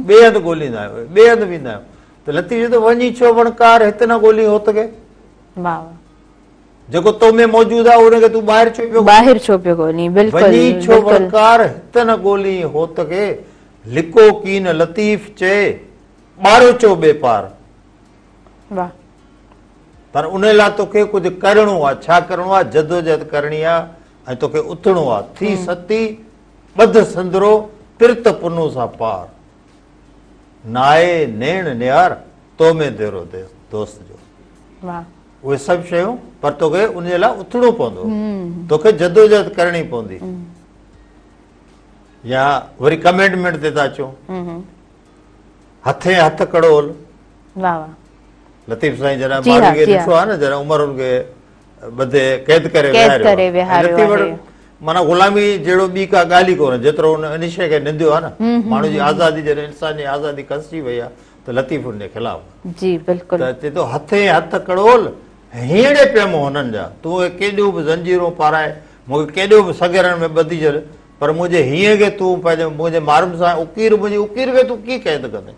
ॿिए हंधि ॻोल्हींदा आहियूं ॿिए हंधि वेंदा आहियूं त लतीफ़ चए थो वञी छो वणकार हिते न ॻोल्ही हो त जेको तो में मौजूदु आहे उनखे तूं ॿाहिरि छो पियो ॻोल्ही वञी छो वणकार हिते न ॻोल्ही हो त के लिको कीन लतीफ़ चए ॿारो चो ॿिए पार पर उन लाइ तोखे कुझु करिणो आहे छा करिणो आहे जदोजहद करणी आहे ऐं तोखे उथणो आहे थी सती ॿध संदरो पिरत पुनो सां पार नाए नेण नियार तो में देरो दोस्त जो उहे सभु शयूं पर तोखे उन जे लाइ उथणो पवंदो तोखे जदोजहद करणी पवंदी। या वरी कमेंटमेंट ते था अचूं हथे हथ कड़ोल लतीफ़ साईं जॾहिं ॿार खे ॾिठो आहे न जॾहिं उमिरि हुनखे ॿधे कैद करे विहारियो माना ग़ुलामी जहिड़ो ॿी का ॻाल्हि ई कोन्हे जेतिरो हुन इन शइ खे निंदियो आहे न माण्हू जी आज़ादी जॾहिं इंसान जी आज़ादी खसिजी वई आहे त लतीफ़ हुन जे ख़िलाफ़ त चए थो हथे हथ कड़ोल हीअड़े पियमो हुननि जा तूं केॾियूं बि ज़ंजीरूं पाराए मूंखे केॾियूं बि सगेरनि में ॿधी छॾ पर मुंहिंजे हीअं खे तूं पंहिंजे मुंहिंजे मारुम सां उकीर मुंहिंजी उकीर खे तूं कीअं क़ैद कंदे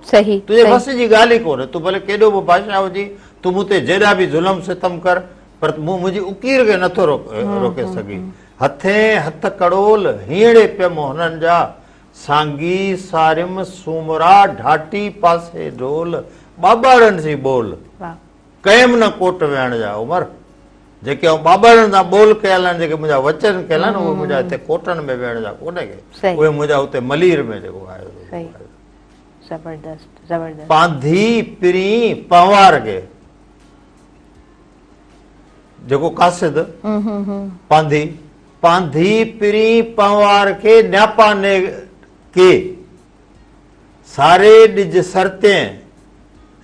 तुंहिंजे बस जी ॻाल्हि ई कोन्हे तूं भले केॾो बि बादशाह हुजी तूं मूं ते जेॾा बि ज़ुल्म सितम कर पर मूं मुंहिंजी उकीर खे नथो रोके सघी। हथे हथ कड़ोल हीअड़े पियमो हुननि जा सांगी सारिम सूमरा ढाटी पासे ढोल बाबाड़नि जी बोल कयम न कोट वेहण जा उमिरि जेके बाबाड़नि सां बोल कयल आहिनि जेके मुंहिंजा वचन कयल आहिनि उहे मुंहिंजा हिते कोटनि में वेहण जा कोन्हे के उहे मुंहिंजा हुते मलीर में जेको आहे पांधी पिरी पवार खे जेको कासिद पांधी पिरी पवार के न्यापाने के सारे डिज सरते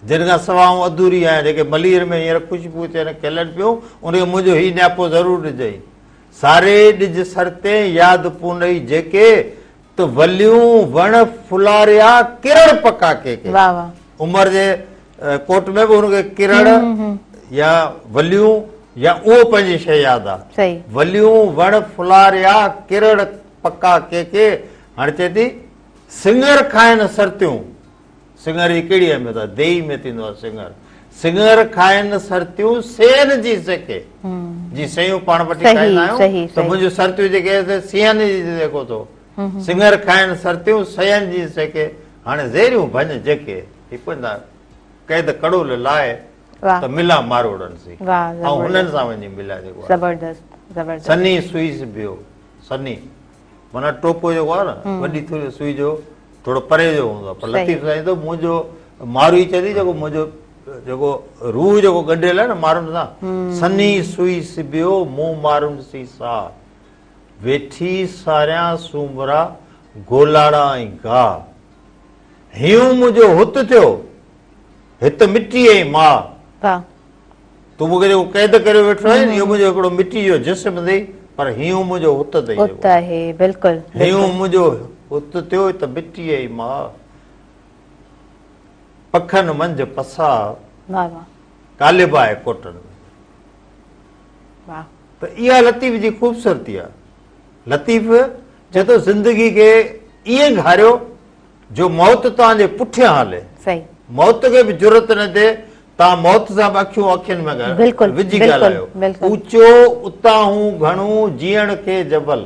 जिन खां सवाइ आउं अधूरी आहियां, जेके मलीर में हींअर ख़ुशबू थियनि खिलनि पियूं, उनखे मुंहिंजो हीउ नियापो ज़रूरु ॾिजई। सारे ॾिज सरते यादि पूनई जेके त वलियूं वण फुलारिया किरण पका के वाह वाह। उमिरि जे कोट में बि हुनखे किरण या वलियूं या उहो पंहिंजी शइ यादि आहे। सही। वलियूं वण फुलारिया किरण पका के हाणे चए थी सिंगर खाइनि सरतियूं। सिंगर जी कहिड़ी अहमियत आहे? देई में थींदो आहे सिंगर। सिंगर खाइनि सरतियूं सेन जी सेके जी सयूं पाण वठी खाईंदा आहियूं त मुंहिंजूं सरतियूं जेके सियन जी जेको थो सिंगर खाइनि सरतियूं सयन जी सेके। हाणे ज़ेरियूं भञ जेके हिकु कैद कड़ोल लाए त मिला मारोड़नि सी ऐं हुननि सां वञी मिलिया जेको ज़बरदस्त ज़बरदस्त। सनी सुई सिबियो। सनी माना टोपो जेको आहे न वॾी थोरी सुई जो थोरो परे जो हूंदो आहे, पर लतीफ़ साईं तो मुंहिंजो मारू चए थी जेको मुंहिंजो जेको रूह जेको गॾियल आहे न मारुनि सां, सनी सुई सिबियो मूं मारुनि सी सा वेठी सारियां सूमरा गोलाड़ा ऐं गाह हियूं मुंहिंजो हुत थियो हित मिटी ऐं मां। तूं मूंखे जेको कैद करे वेठो आहे इहो मुंहिंजो हिकिड़ो मिटी जो जिस्म अथई, पर हियूं मुंहिंजो हुत अथई। बिल्कुलु हियूं मुंहिंजो हुत थियो त मिटी ऐं मां पखनि मंझि पसा कालिब आहे कोटनि में। त इहा लतीफ़ जी ख़ूबसूरती आहे। लतीफ़ चए थो ज़िंदगी खे ईअं घारियो जो मौत तव्हांजे पुठियां हले। मौत खे बि ज़रूरत न थिए, तव्हां मौत सां बि अखियुनि में विझी ॻाल्हायो। ऊचो उतां हूं घणो जीअण खे जबल।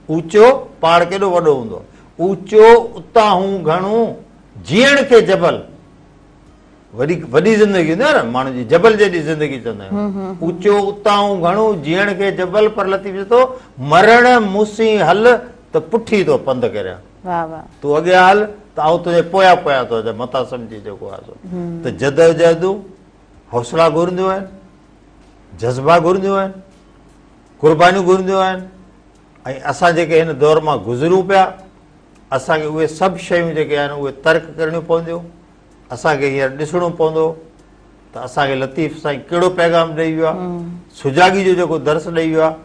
ऊचो पहाड़ केॾो वॾो हूंदो, ऊचो उतां हूं घणो जीअण खे जबल। वॾी वॾी ज़िंदगी हूंदी आहे न माण्हू जी, जबल जहिड़ी ज़िंदगी चवंदा आहियूं। ऊचो उतां हूं घणो जीअण खे जबल, पर लतीफ़ चए थो मरण मूंसी हल त पुठी थो पंधु करियां। तूं अॻियां हल त आउं तुंहिंजे पोयां पोयां थो अचां, मथां सम्झी जेको आहे त जदोजहदूं हौसला घुरंदियूं आहिनि, जज़्बा घुरंदियूं आहिनि, कुर्बानियूं घुरंदियूं आहिनि। ऐं असां जेके हिन दौर मां गुज़रूं पिया, असांखे उहे सभु शयूं जेके आहिनि उहे तर्क करणियूं पवंदियूं। असांखे हींअर ॾिसणो पवंदो त असांखे लतीफ़ साईं कहिड़ो पैगाम ॾेई वियो आहे, सुजागी जो जेको दर्स ॾेई वियो आहे।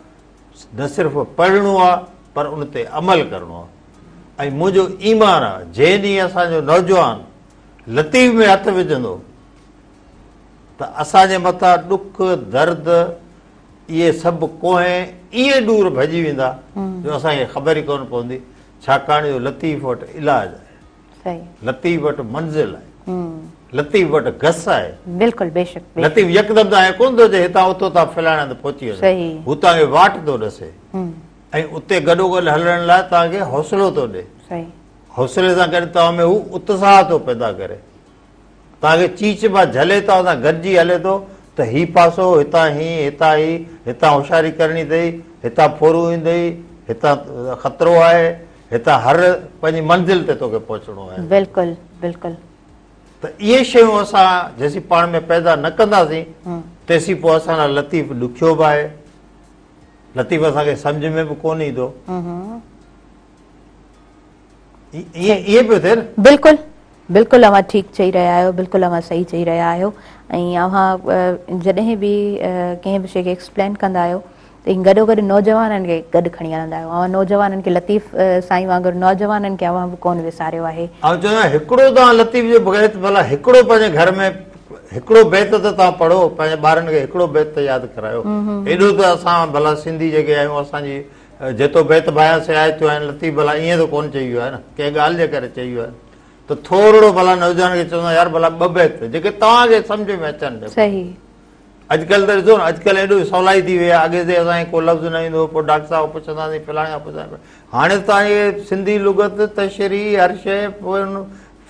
न सिर्फ़ु पढ़णो आहे पर उन ते अमल करिणो आहे। ऐं मुंहिंजो ईमान आहे जंहिं ॾींहुं असांजो नौजवान लतीफ़ में हथु विझंदो त असांजे मथां ॾुख दर्द इहे सभु कोहे ईअं दूर भॼी वेंदा जो असांखे ख़बर ई कोन पवंदी। छाकाणि जो लतीफ़ वटि इलाज आहे, लतीफ़ वटि मंज़िल आहे, लतीफ़ वटि घस आहे। लतीफ़ यकदमि तव्हांखे कोन थो चए हितां उतो तव्हां फलाणे हंधि पहुची वञो, हू तव्हांखे वाट थो ॾसे ऐं उते गॾोगॾु हलण लाइ तव्हांखे हौसलो थो ॾे। हौसले सां गॾु तव्हां में हू उत्साह थो पैदा करे, तव्हांखे चीच मां झले थो, तव्हां गॾिजी हले थो त ही पासो हितां हीअं हितां ही, हितां होशियारी करणी अथई, हितां फोरूं ईंदई, हितां ख़तरो आहे, हितां हर पंहिंजी मंज़िल ते तोखे पहुचणो आहे। बिल्कुलु बिल्कुलु। त इहे शयूं असां जेसीं पाण में पैदा न कंदासीं तेसीं पोइ असां लाइ लतीफ़ ॾुखियो बि आहे, लतीफ़ असांखे सम्झ में बि कोन ईंदो। इहे पियो थिए न। बिल्कुलु बिल्कुलु अव्हां ठीकु चई रहिया आहियो, बिल्कुलु अव्हां सही चई रहिया आहियो। ऐं अव्हां जॾहिं बि कंहिं बि शइ खे एक्सप्लेन कंदा आहियो त गॾोगॾु नौजवाननि खे गॾु खणी हलंदा आहियो। अव्हां नौजवाननि खे लतीफ़ साईं वांगुरु नौजवाननि खे अव्हां बि कोन विसारियो आहे। ऐं चवंदा हिकिड़ो तव्हां लतीफ़ जो बैत भला हिकिड़ो पंहिंजे घर में हिकिड़ो बैत त तव्हां पढ़ो, पंहिंजे ॿारनि खे हिकिड़ो बैत यादि करायो। एॾो त असां भला सिंधी जेके आहियूं असांजी जेतो बैत भायासीं आयतियूं आहिनि, लतीफ़ भला ईअं त कोन चई वियो आहे न, कंहिं ॻाल्हि जे करे चई वियो आहे त थोरो भला नौजवान खे चवंदा यार भला ॿ बैत जेके तव्हांखे सम्झ में अचनि। सही। अॼुकल्ह त ॾिसो न, अॼुकल्ह एॾो सवलाई थी वई आहे, अॻे ते असांखे को लफ़्ज़ न ईंदो पोइ डॉक्टर साहिब पुछंदासीं फलाणे खां पुछंदा। हाणे तव्हांजे सिंधी लुगत तशरी हर शइ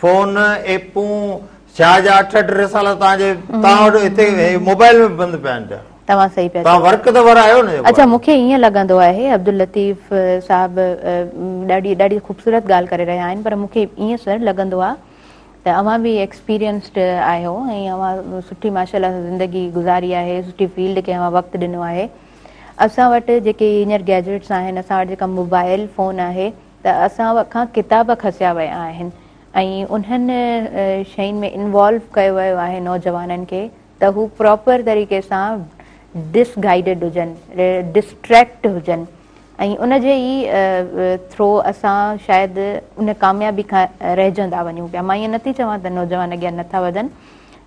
फोन एपूं छा जा 8 रिसाला तव्हांजे तव्हां वटि हिते मोबाइल में बंदि पिया आहिनि पिया। तव्हां सही पिया तव्हां वर्क त वरायो न। अच्छा, मूंखे ईअं लॻंदो आहे अब्दुल लतीफ़ साहब ॾाढी ख़ूबसूरत ॻाल्हि करे रहिया आहिनि, पर मूंखे ईअं सर लॻंदो आहे त अव्हां बि एक्सपीरियंस्ड आहियो ऐं अव्हां सुठी माशाल्लाह ज़िंदगी गुज़ारी आहे, सुठी फील्ड खे अव्हां वक़्तु ॾिनो आहे। असां वटि जेके हींअर गैजेट्स आहिनि, असां वटि जेका मोबाइल फ़ोन आहे त असां खां किताब खसिया विया आहिनि। ऐं उन्हनि शयुनि में इन्वॉल्व कयो वियो आहे नौजवाननि खे त हू प्रॉपर तरीक़े सां डिसगाइडेड हुजनि, डिस्ट्रैक्ट हुजनि ऐं उनजे ई थ्रू असां शायदि उन कामयाबी खां रहिजंदा वञूं पिया। मां ईअं नथी चवां त नौजवान अॻियां नथा वधनि,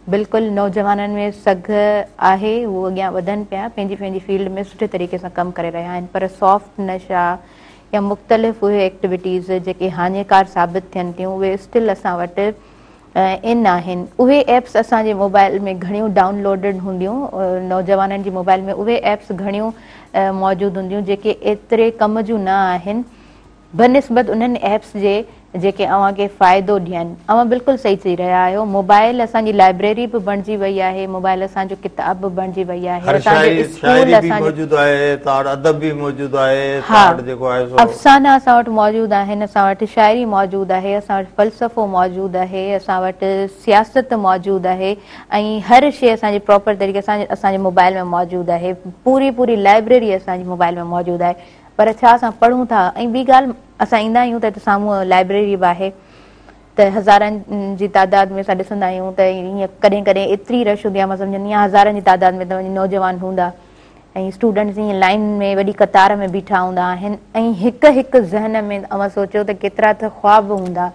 बिल्कुलु नौजवाननि में सघ आहे, उहो अॻियां वधनि पिया, पंहिंजी पंहिंजी फील्ड में सुठे तरीक़े सां कमु करे रहिया आहिनि, पर सॉफ्ट नशा या मुख़्तलिफ़ उहे एक्टिविटीज़ जेके हानिकार साबित थियनि थियूं उहे स्टिल असां वटि इन आहिनि। उहे एप्स असांजे मोबाइल में घणियूं डाउनलोडेड हूंदियूं, नौजवाननि जी मोबाइल में उहे एप्स घणियूं मौजूदु हूंदियूं जेके एतिरे कम जूं न आहिनि बनिस्बत उन्हनि एप्स जे जेके अव्हांखे फ़ाइदो ॾियनि। अव्हां बिल्कुलु सही चई रहिया आहियो, मोबाइल असांजी लाइब्रेरी बि बणिजी वई आहे, मोबाइल असांजो किताब बि बणिजी वई आहे, अफ़साना असां वटि मौजूदु आहिनि, असां वटि शाइरी मौजूदु आहे, असां वटि फ़लसफ़ो मौजूदु आहे, असां वटि सियासत मौजूदु आहे ऐं हर शइ असांजी प्रॉपर तरीक़े सां असांजे मोबाइल में मौजूदु आहे, पूरी लाइब्रेरी असांजी मोबाइल में मौजूदु आहे। पर छा असां पढ़ूं था? ऐं ॿी ॻाल्हि, असां ईंदा आहियूं त साम्हूं लाइब्रेरी बि आहे त हज़ारनि जी तादाद में असां ॾिसंदा आहियूं त ईअं कॾहिं कॾहिं एतिरी रश हूंदी आहे, मां सम्झंदी आहियां हज़ारनि जी तादाद में तव्हांजी नौजवान हूंदा ऐं स्टूडेंट्स ईअं लाइन में वॾी कतार में बीठा हूंदा आहिनि ऐं हिकु हिकु ज़हन में अव्हां सोचियो त केतिरा त ख़्वाब हूंदा,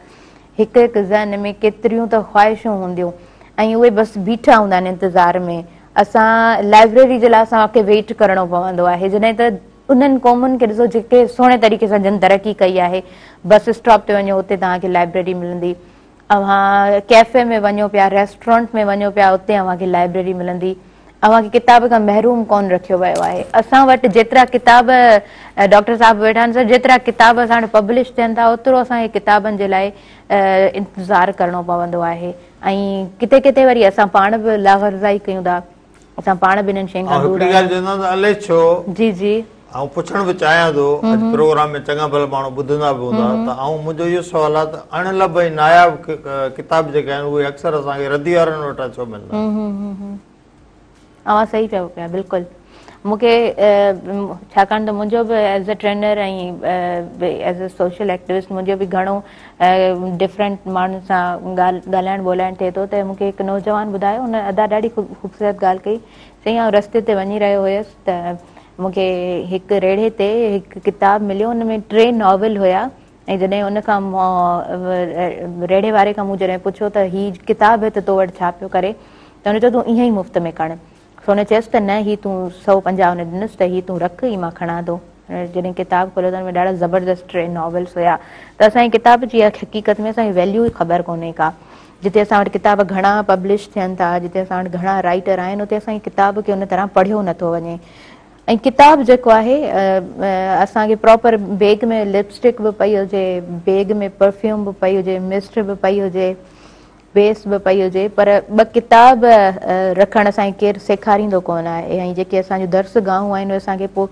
हिकु हिकु ज़हन में केतिरियूं त ख़्वाहिशूं हूंदियूं ऐं उहे बसि बीठा हूंदा आहिनि इंतज़ार में। असां लाइब्रेरी जे लाइ असांखे वेट करणो पवंदो आहे, जॾहिं त उन्हनि क़ौमुनि खे ॾिसो जेके सुहिणे तरीक़े सां जिन तरक़ी कई आहे, बस स्टॉप ते वञो उते तव्हांखे लाइब्रेरी मिलंदी, अव्हां कैफ़े में वञो पिया, रेस्टोरेंट में वञो पिया, उते अव्हांखे लाइब्रेरी मिलंदी, अव्हांखे किताब खां महरूम कोन रखियो वियो आहे। असां वटि जेतिरा किताब डॉक्टर साहिब वेठा आहिनि, जेतिरा किताब असां वटि पब्लिश थियनि था ओतिरो असांखे किताबनि जे लाइ इंतज़ारु करिणो पवंदो आहे ऐं किथे किथे वरी असां पाण बि लाग़रज़ाई कयूं था, असां पाण बि इन्हनि शयुनि खां दूर आहियूं। जी जी ऐं पुछण बि चाहियां थो, अॼु प्रोग्राम में चङा भला माण्हू ॿुधंदा बि हूंदा त मुंहिंजो इहो सुवाल आहे त अणिलभ ऐं नायाब किताब जेके आहिनि उहे अक्सर असांखे रदी वारनि वटां छो मिलंदा? अव्हां सही चयो पिया, बिल्कुलु। मूंखे छाकाणि त मुंहिंजो बि एज़ अ ट्रेनर ऐं एज़ अ सोशल एक्टिविस्ट मुंहिंजो बि घणो डिफरेंट माण्हुनि सां ॻाल्हाइण ॿोलाइण थिए थो, त मूंखे हिकु नौजवान ॿुधायो, हुन अदा ॾाढी ख़ूबसूरत ॻाल्हि कई, चईं आउं रस्ते ते वञी रहियो हुयसि त मूंखे हिकु रेड़े ते हिकु किताबु मिलियो, हुन में 3 नॉवल हुया ऐं जॾहिं उन खां रेड़े वारे खां मूं जॾहिं पुछियो त हीअ किताबु आहे त तो वटि छा पियो करे, त हुन चयो तूं ईअं ई मुफ़्त में खण। हुन चयसि त न, हीअ तूं 150 हुन ॾिनसि त हीअ तूं रख, हीअ मां खणां थो। जॾहिं किताबु खोलियो त हुन में ॾाढा ज़बरदस्त 3 नॉवल्स हुया, त असांजी किताब जी हक़ीक़त में असांजी वैल्यू ई ख़बर कोन्हे का। जिते असां वटि किताब घणा पब्लिश थियनि था, जिते असां वटि घणा राइटर आहिनि, उते असांजी किताब खे उन तरह पढ़ियो नथो वञे। ऐं किताबु जेको आहे असांखे प्रॉपर बैग में लिपस्टिक बि पई हुजे, बैग में परफ्यूम बि पई हुजे, मिस्ट बि पई हुजे, बेस बि पई हुजे, पर 2 किताब रखणु असांखे केरु सेखारींदो कोन आहे ऐं जेके असांजूं दर्सगाहूं आहिनि उहे असांखे पोइ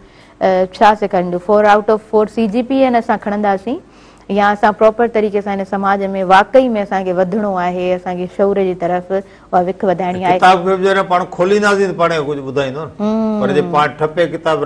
छा सेखारींदियूं? 4 आउट ऑफ 4 CGPA असां खणंदासीं या असां प्रॉपर तरीक़े सां हिन समाज में वाकई में असांखे वधणो आहे, असांखे शौर जी तरफ़ उहा विख वधाइणी आहे।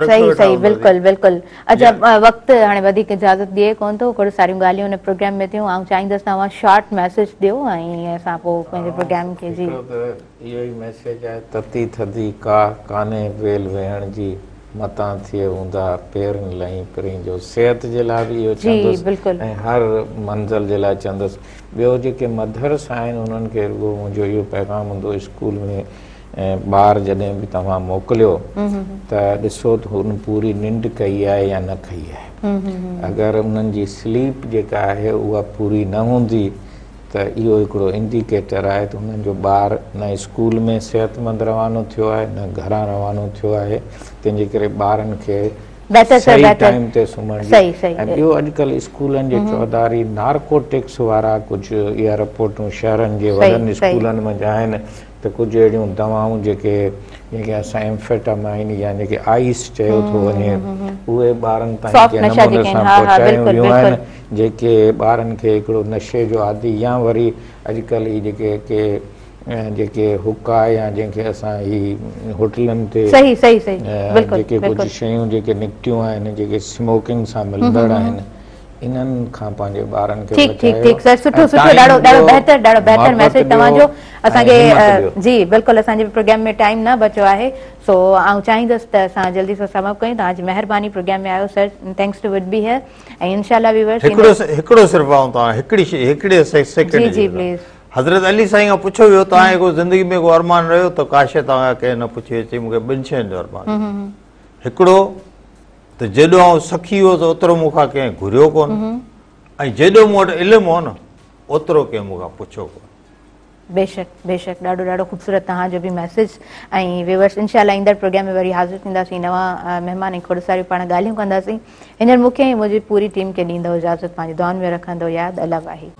सही सही, बिल्कुलु बिल्कुलु। अच्छा, वक़्तु हाणे वधीक इजाज़त ॾिए कोन थो, खोड़ सारियूं ॻाल्हियूं हिन प्रोग्राम में थियूं, ऐं चाहींदसि तव्हां शॉर्ट मैसेज ॾियो ऐं असां पोइ पंहिंजे प्रोग्राम खे। जी, इहो ई मैसेज आहे, तती थधी का कान्हे वेल वेहण जी, मतां थिए हूंदा पेरनि लही पिरीं जो। सिहत जे लाइ बि इहो चवंदुसि ऐं हर मंज़िल जे लाइ चवंदुसि। ॿियो जेके मदरस आहिनि उन्हनि खे रुॻो मुंहिंजो इहो पैगाम हूंदो, स्कूल में ॿार जॾहिं बि तव्हां मोकिलियो त ॾिसो त हुन पूरी निंड कई आहे या न कई आहे। अगरि उन्हनि जी स्लीप जेका आहे उहा पूरी न हूंदी त इहो हिकिड़ो इंडिकेटर आहे त हुननि जो ॿार न स्कूल में सिहतमंद रवानो थियो आहे न घरां रवानो थियो आहे, तंहिंजे करे ॿारनि खे सही टाइम ते सुम्हण जी। ऐं ॿियो अॼुकल्ह स्कूलनि जे चौधारी नार्कोटिक्स वारा कुझु इहा रिपोर्टूं शहरनि जे वॾनि स्कूलनि में आहिनि त कुझु अहिड़ियूं दवाऊं जेके असां एम्फेटामाइन या जेके आइस चयो थो वञे, उहे ॿारनि ताईं कंहिं नमूने सां पहुचायूं वियूं आहिनि, जेके ॿारनि खे हिकिड़ो नशे जो आदी या वरी अॼुकल्ह ई जेके हुका या जंहिंखे असां ही होटलनि ते जेके कुझु शयूं जेके निकितियूं आहिनि जेके स्मोकिंग सां मिलंदड़ आहिनि, इन्हनि खां पंहिंजे ॿारनि खे ठीक ठीक बचायो। ठीक सर सुठो ऐं सुठो time ॾाढो ॾियो, ॾाढो बेहतर मोहबत मैसेज ॾियो तव्हांजो ऐं असांखे हिमत ॾियो। जी बिल्कुलु असांजे प्रोग्राम में टाइम न बचो आहे सो आउं चाहींदसि त असां जल्दी सां समाप्त कयूं तव्हांजी महिरबानी प्रोग्राम में आयो sir thanks to would be here ऐं इंशाल्लाह व्यूअर्स हिकिड़ो सिर्फ़ु आऊं तव्हां हिकिड़े सेकंड जी जी प्लीज हज़रत अली साईं खां पुछो वियो तव्हांजे को ज़िंदगी में को अरमान रहियो त काश तव्हां कंहिं न पुछी अची मूंखे ॿिनि शयुनि जो अरमान हिकिड़ो त जेॾो आउं सखी हो त ओतिरो मूंखां कंहिं घुरियो कोन ऐं जेॾो मूं वटि इल्मु हो न ओतिरो कंहिं मूंखां पुछियो कोन बेशक बेशक ॾाढो ॾाढो ख़ूबसूरत तव्हांजो बि मैसेज ऐं व्यूअर्स इंशाल्लाह ईंदड़ प्रोग्राम में वरी हाज़िर थींदासीं नवां महिमान ऐं खोड़ सारियूं पाण ॻाल्हियूं कंदासीं हींअर मूंखे ऐं मुंहिंजी पूरी टीम खे ॾींदो इजाज़त पंहिंजी दुआनि में रखंदो यादि अला वाही।